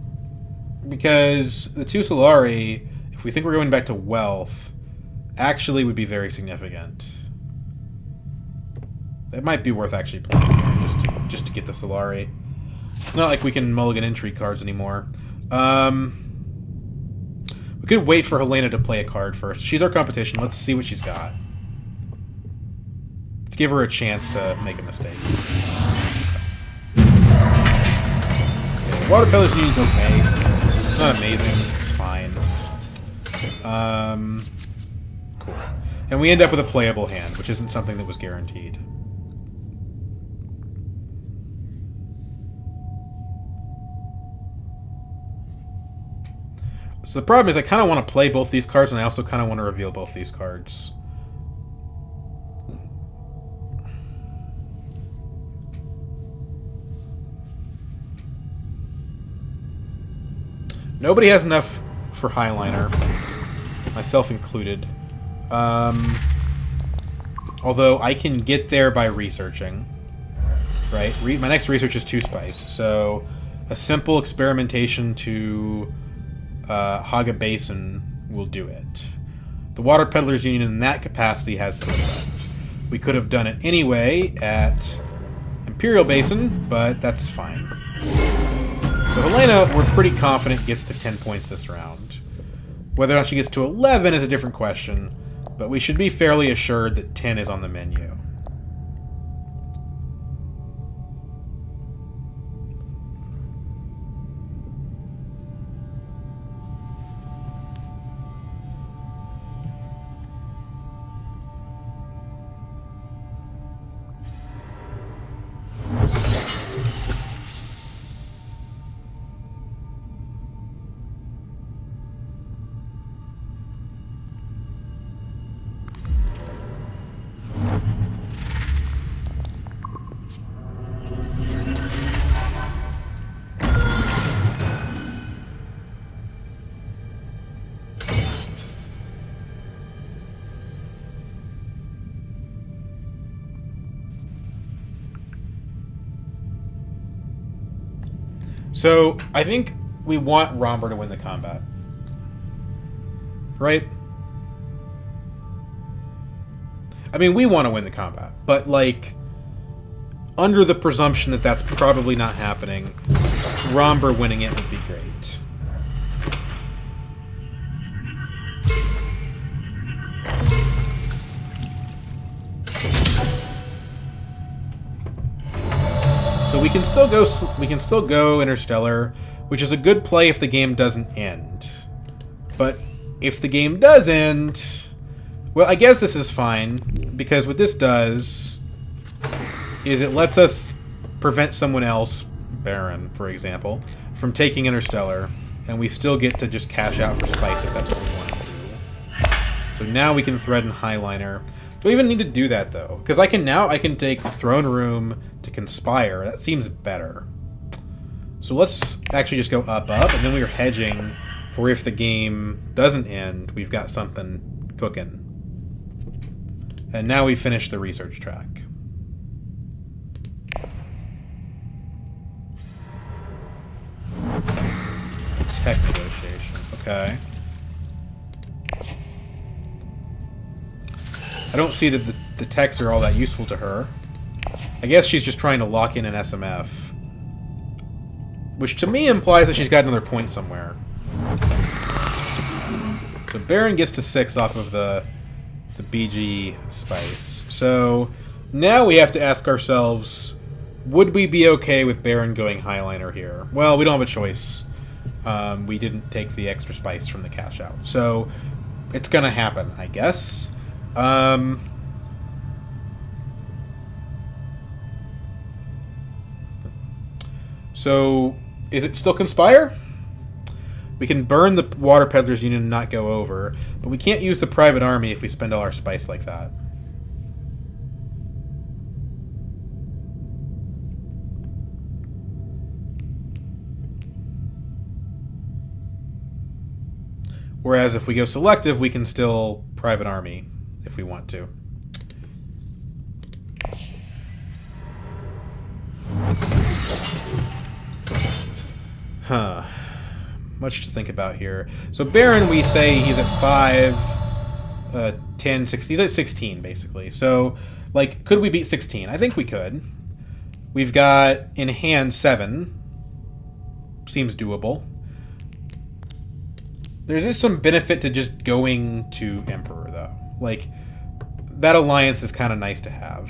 Because the 2 Solari, if we think we're going back to wealth, actually would be very significant. That might be worth actually playing here, just to get the Solari. It's not like we can mulligan entry cards anymore. We could wait for Helena to play a card first. She's our competition. Let's see what she's got. Let's give her a chance to make a mistake. Water Pillars Union's okay. It's not amazing. It's fine. Cool. And we end up with a playable hand, which isn't something that was guaranteed. So the problem is I kind of want to play both these cards, and I also kind of want to reveal both these cards. Nobody has enough for Highliner, myself included. Although I can get there by researching. right? My next research is 2 spice. So a simple experimentation to hog a basin will do it. The Water Peddlers Union in that capacity has some effect. We could have done it anyway at Imperial Basin, but that's fine. So Helena, we're pretty confident, gets to 10 points this round. Whether or not she gets to 11 is a different question, but we should be fairly assured that 10 is on the menu. So, I think we want Romber to win the combat. Right? I mean, we want to win the combat, but, like, under the presumption that that's probably not happening, Romber winning it would be great. So we can still go Interstellar, which is a good play if the game doesn't end. But if the game does end, well, I guess this is fine, because what this does is it lets us prevent someone else, Baron, for example, from taking Interstellar, and we still get to just cash out for spice if that's what we want to do. So now we can threaten Highliner. Do I even need to do that, though? Because I can take Throne Room to Conspire. That seems better. So let's actually just go up, and then we're hedging for if the game doesn't end, we've got something cooking. And now we finish the research track. Tech negotiation. Okay. I don't see that the techs are all that useful to her. I guess she's just trying to lock in an SMF. Which to me implies that she's got another point somewhere. So Baron gets to 6 off of the BG spice. So now we have to ask ourselves, would we be okay with Baron going Highliner here? Well, we don't have a choice. We didn't take the extra spice from the cash out. So it's gonna happen, I guess. So, is it still Conspire? We can burn the Water Peddlers Union and not go over, but we can't use the private army if we spend all our spice like that. Whereas if we go selective, we can still private army if we want to. Huh. Much to think about here. So Baron, we say he's at 5, 10, 16. He's at 16, basically. So, like, could we beat 16? I think we could. We've got in hand 7. Seems doable. There's just some benefit to just going to Emperor, though. Like, that alliance is kind of nice to have.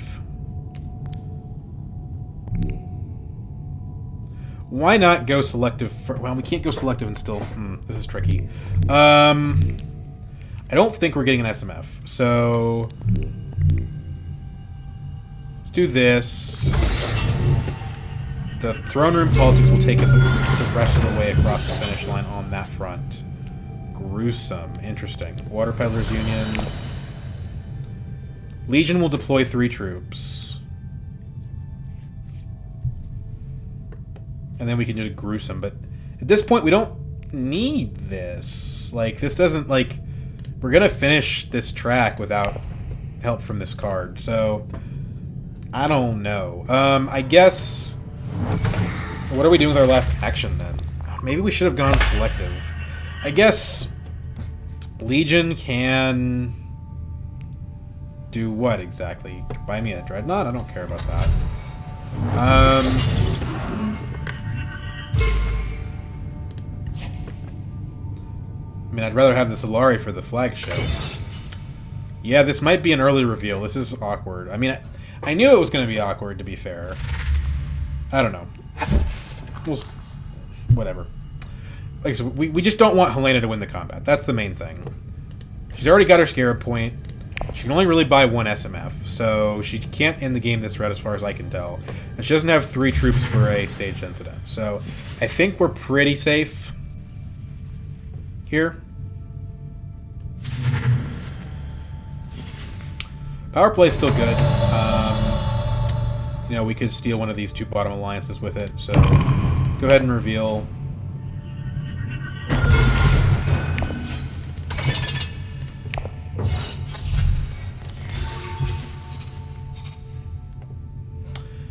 Why not go selective for... Well, we can't go selective and still... this is tricky. I don't think we're getting an SMF. So... let's do this. The Throne Room politics will take us the rest of the way across the finish line on that front. Gruesome. Interesting. Water Peddlers Union. Legion will deploy 3 troops. And then we can just gruesome. But at this point, we don't need this. Like, this doesn't, like... We're going to finish this track without help from this card. So, I don't know. I guess... What are we doing with our last action, then? Maybe we should have gone selective. I guess... Legion can... do what, exactly? Buy me a Dreadnought? I don't care about that. I mean, I'd rather have the Solari for the flagship. Yeah, this might be an early reveal. This is awkward. I mean, I knew it was going to be awkward, to be fair. I don't know. Well, whatever. Like I said, we just don't want Helena to win the combat. That's the main thing. She's already got her Scarab point. She can only really buy one SMF, so she can't end the game this route as far as I can tell. And she doesn't have 3 troops for a staged incident. So I think we're pretty safe here. Power play is still good. You know, we could steal one of these 2 bottom alliances with it. So go ahead and reveal.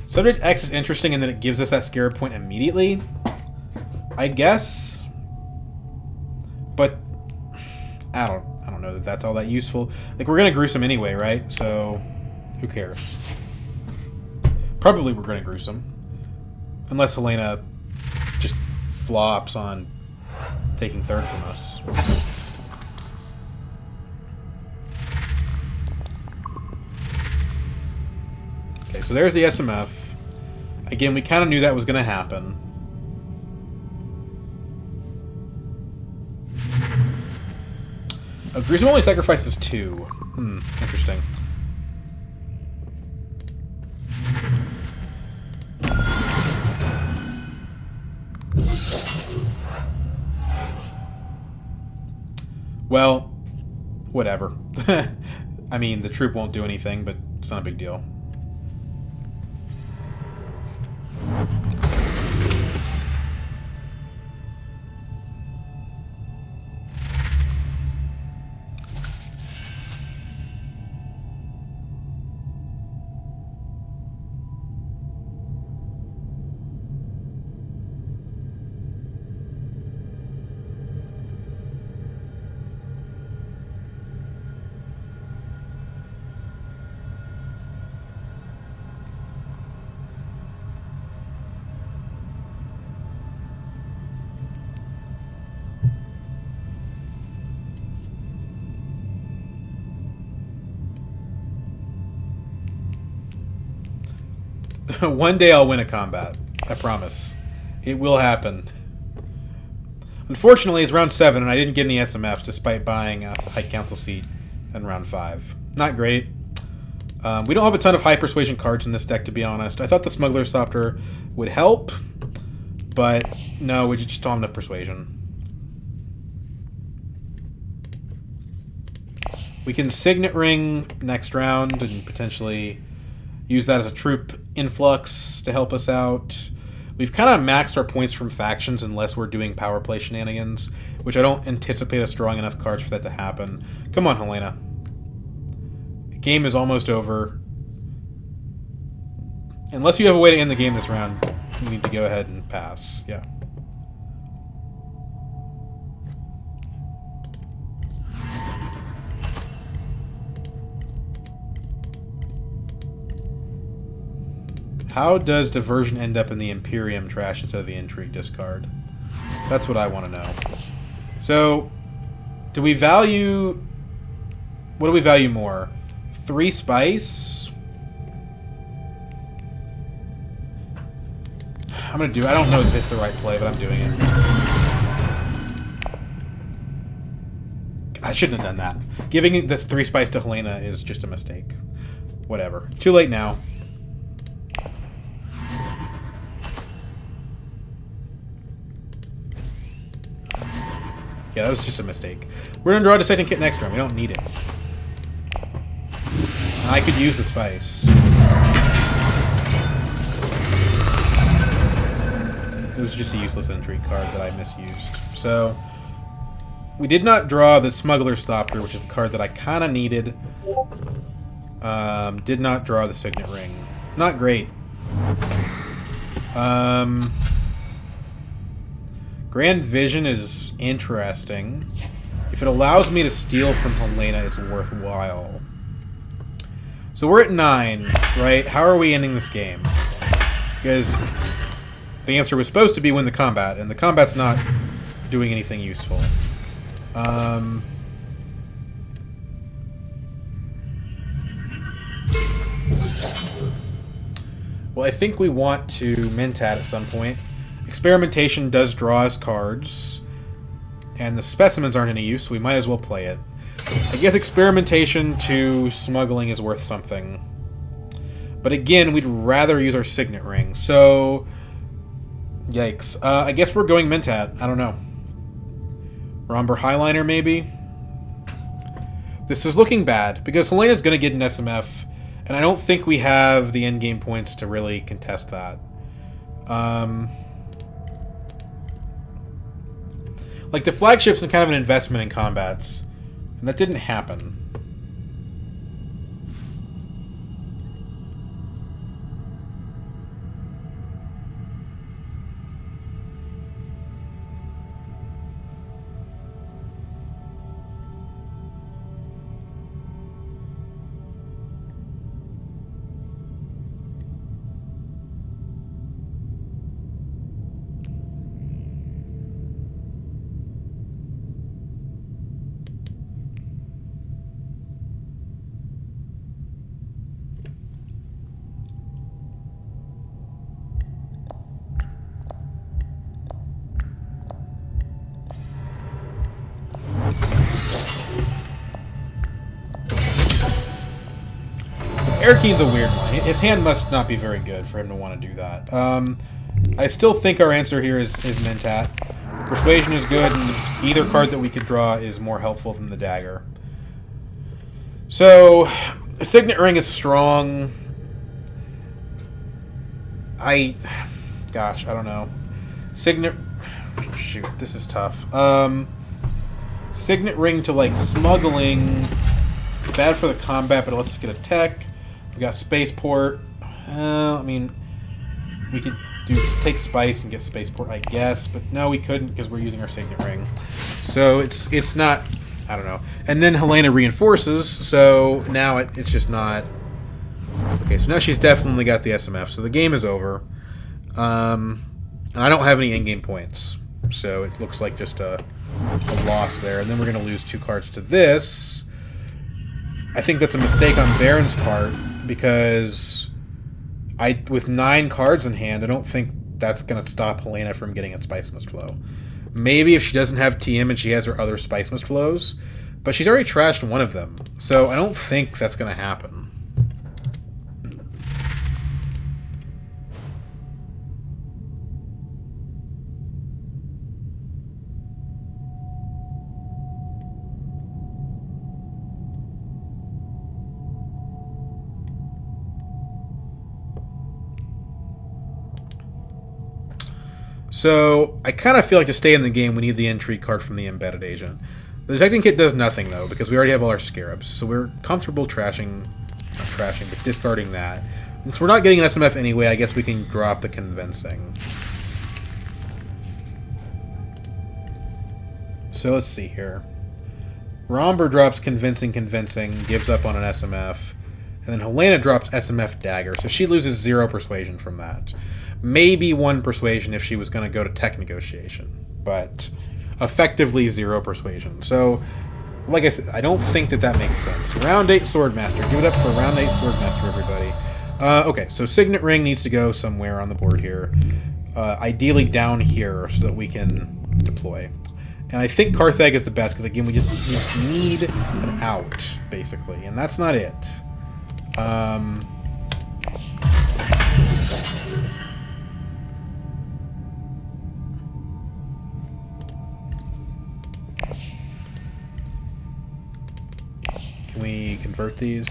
Subject X is interesting in that it gives us that Scarab point immediately, I guess. But I don't know that that's all that useful. Like, we're gonna gruesome anyway, right? So who cares? Probably we're gonna gruesome, unless Helena just flops on taking 3rd from us. Okay, so there's the SMF. Again, we kind of knew that was going to happen. Gruesome only sacrifices 2. Interesting. Well, whatever. I mean, the troop won't do anything, but it's not a big deal. One day I'll win a combat. I promise. It will happen. Unfortunately, it's round 7, and I didn't get any SMFs despite buying a High Council seat in round 5. Not great. We don't have a ton of high persuasion cards in this deck, to be honest. I thought the Smuggler Stopper would help, but no, we just don't have enough persuasion. We can Signet Ring next round and potentially use that as a troop influx to help us out. We've kind of maxed our points from factions unless we're doing power play shenanigans, which I don't anticipate us drawing enough cards for that to happen. Come on, Helena. The game is almost over. Unless you have a way to end the game this round, you need to go ahead and pass. Yeah. How does Diversion end up in the Imperium trash instead of the Intrigue discard? That's what I want to know. So, do we value... What do we value more? 3 spice? I'm going to do... I don't know if it's the right play, but I'm doing it. I shouldn't have done that. Giving this 3 spice to Helena is just a mistake. Whatever. Too late now. Yeah, that was just a mistake. We're going to draw a Dissecting Kit next round. We don't need it. I could use the spice. It was just a useless intrigue card that I misused. So, we did not draw the Smuggler Stopper, which is the card that I kind of needed. Did not draw the Signet Ring. Not great. Grand Vision is interesting. If it allows me to steal from Helena, it's worthwhile. So we're at 9, right? How are we ending this game? Because the answer was supposed to be win the combat, and the combat's not doing anything useful. Well, I think we want to Mentat at some point. Experimentation does draw us cards, and the specimens aren't any use, so we might as well play it. I guess Experimentation to Smuggling is worth something. But again, we'd rather use our Signet Ring, so... Yikes. I guess we're going Mentat. I don't know. Romber Highliner, maybe? This is looking bad, because Helena's going to get an SMF, and I don't think we have the endgame points to really contest that. Like, the flagship's kind of an investment in combats, and that didn't happen. Airkeen's a weird one. His hand must not be very good for him to want to do that. I still think our answer here is Mentat. Persuasion is good, and either card that we could draw is more helpful than the dagger. So, the Signet Ring is strong. Gosh, I don't know. Signet... Shoot, this is tough. Signet Ring to, like, Smuggling. Bad for the combat, but it lets us get a tech. We got Spaceport. I mean, we could take Spice and get Spaceport, I guess, but no, we couldn't because we're using our Signet Ring. So it's not, I don't know. And then Helena reinforces, so now it's just not. Okay, so now she's definitely got the SMF, so the game is over. And I don't have any in-game points, so it looks like just a loss there. And then we're going to lose 2 cards to this. I think that's a mistake on Baron's part, because with 9 cards in hand, I don't think that's going to stop Helena from getting a Spice Mist Flow. Maybe if she doesn't have TM and she has her other Spice Mist Flows, but she's already trashed one of them, so I don't think that's going to happen. So, I kind of feel like to stay in the game, we need the Intrigue card from the Embedded Agent. The Detecting Kit does nothing, though, because we already have all our Scarabs. So we're comfortable but discarding that. Since we're not getting an SMF anyway, I guess we can drop the Convincing. So let's see here. Romber drops Convincing, gives up on an SMF. And then Helena drops SMF Dagger, so she loses 0 Persuasion from that. Maybe 1 Persuasion if she was going to go to Tech Negotiation, but effectively 0 Persuasion. So, like I said, I don't think that makes sense. Round 8 Swordmaster. Give it up for Round 8 Swordmaster, everybody. Okay, so Signet Ring needs to go somewhere on the board here. Ideally down here so that we can deploy. And I think Carthag is the best, because again, we just need an out, basically. And that's not it. Can we convert these?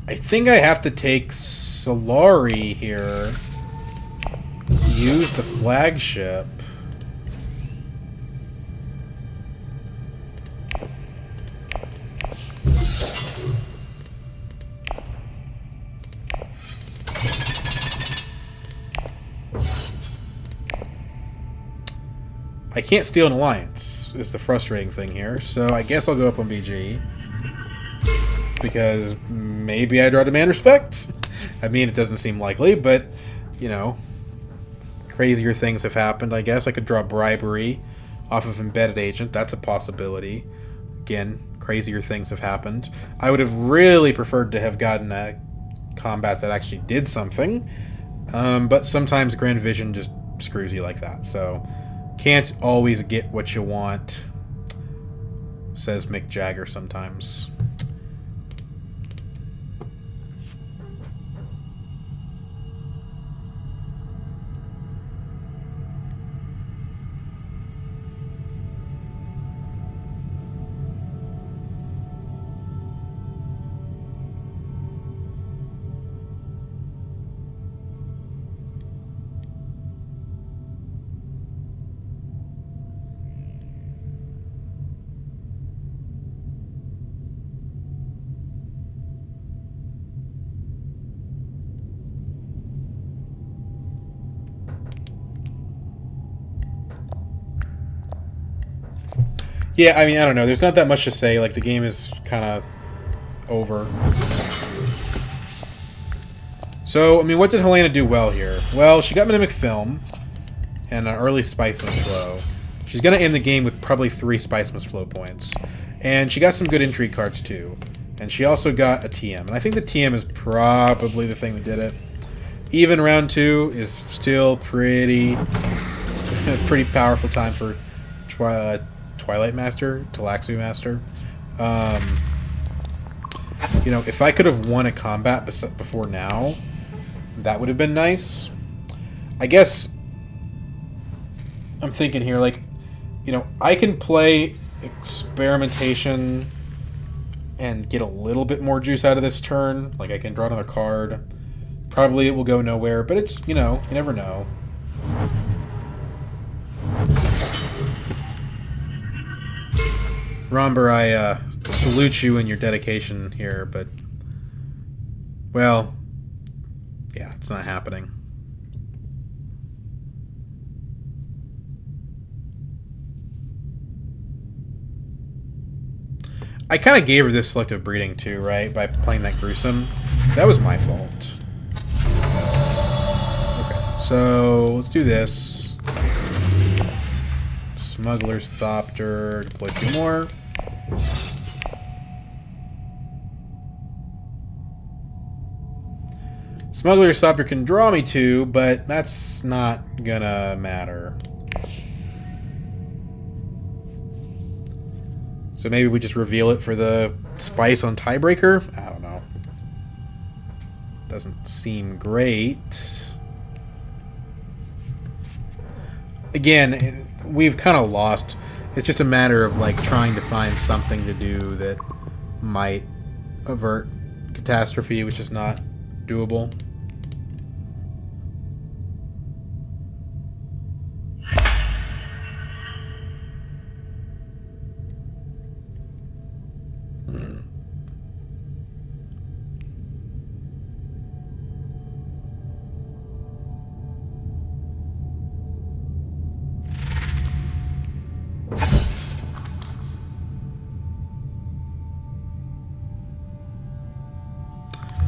I think I have to take Solari here. Use the flagship. I can't steal an alliance, is the frustrating thing here. So I guess I'll go up on BG. Because maybe I draw Demand Respect? I mean, it doesn't seem likely, but, you know, crazier things have happened, I guess. I could draw Bribery off of Embedded Agent. That's a possibility. Again, crazier things have happened. I would have really preferred to have gotten a combat that actually did something. But sometimes Grand Vision just screws you like that. So, can't always get what you want, says Mick Jagger sometimes. Yeah, I mean, I don't know. There's not that much to say. Like, the game is kind of over. So, I mean, what did Helena do well here? Well, she got Mimic Film and an early Spiceman's Flow. She's going to end the game with probably 3 Spiceman's Flow points. And she got some good intrigue cards, too. And she also got a TM. And I think the TM is probably the thing that did it. Even round 2 is still pretty powerful time for Twilight Master, Talaxu Master. You know, if I could have won a combat before now, that would have been nice. I guess I'm thinking here, like, you know, I can play Experimentation and get a little bit more juice out of this turn. Like, I can draw another card. Probably it will go nowhere, but it's, you know, you never know. Romber, I salute you in your dedication here, but, well, yeah, it's not happening. I kind of gave her this selective breeding too, right? By playing that Gruesome. That was my fault. Okay, so let's do this. Smuggler's Thopter, deploy 2 more. Smuggler's Thopter can draw me 2, but that's not gonna matter. So maybe we just reveal it for the Spice on Tiebreaker? I don't know. Doesn't seem great. Again, we've kind of lost. It's just a matter of, like, trying to find something to do that might avert catastrophe, which is not doable.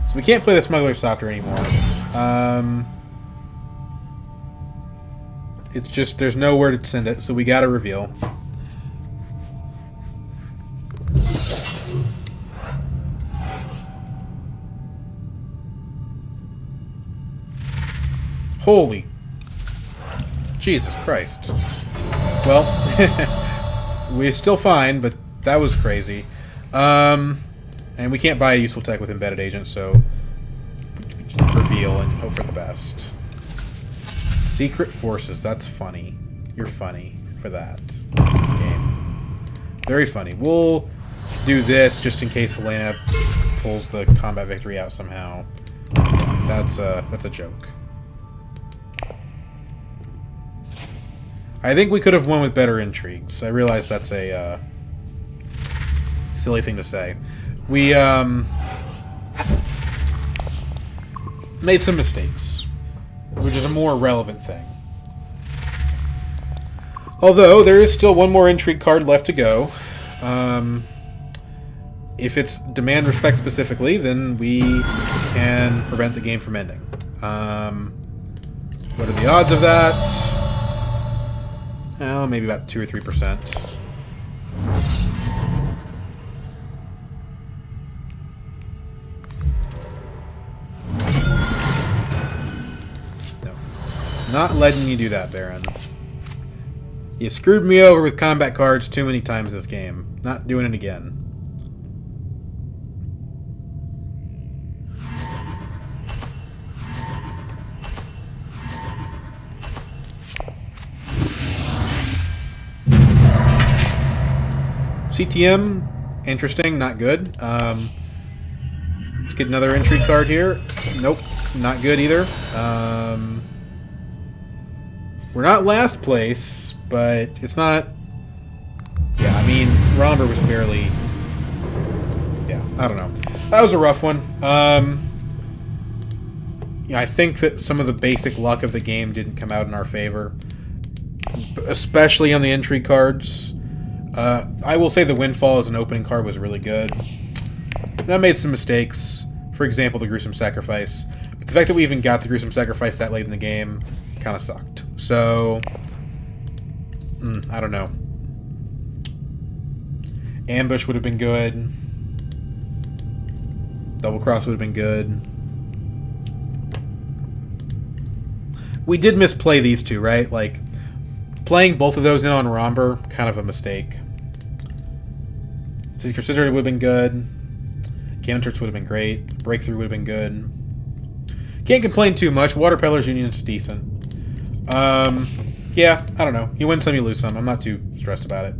So we can't play the Smuggler's Thopter anymore. It's just, there's nowhere to send it, so we gotta reveal. Holy Jesus Christ. Well, we're still fine, but that was crazy. And we can't buy a useful tech with Embedded Agent, so we just reveal and hope for the best. Secret Forces, that's funny. You're funny for that game. Very funny. We'll do this just in case Helena pulls the combat victory out somehow. That's a joke. I think we could have won with better intrigues. I realize that's a silly thing to say. We made some mistakes, which is a more relevant thing. Although, there is still one more intrigue card left to go. If it's demand respect specifically, then we can prevent the game from ending. What are the odds of that? Well, maybe about 2 or 3%. No. Not letting you do that, Baron. You screwed me over with combat cards too many times this game. Not doing it again. CTM, interesting, not good. Let's get another intrigue card here. Nope, not good either. We're not last place, but it's not... Yeah, I mean, Romber was barely... Yeah, I don't know. That was a rough one. Yeah, I think that some of the basic luck of the game didn't come out in our favor. Especially on the intrigue cards. I will say the Windfall as an opening card was really good. And I made some mistakes. For example, the Gruesome Sacrifice. But the fact that we even got the Gruesome Sacrifice that late in the game kind of sucked. So, I don't know. Ambush would have been good. Double Cross would have been good. We did misplay these two, right? Like, playing both of those in on Romber, kind of a mistake. Secret Scissor would have been good. Cannon Turrets would have been great. Breakthrough would have been good. Can't complain too much. Water Peddler's Union's decent. Yeah, I don't know. You win some, you lose some. I'm not too stressed about it.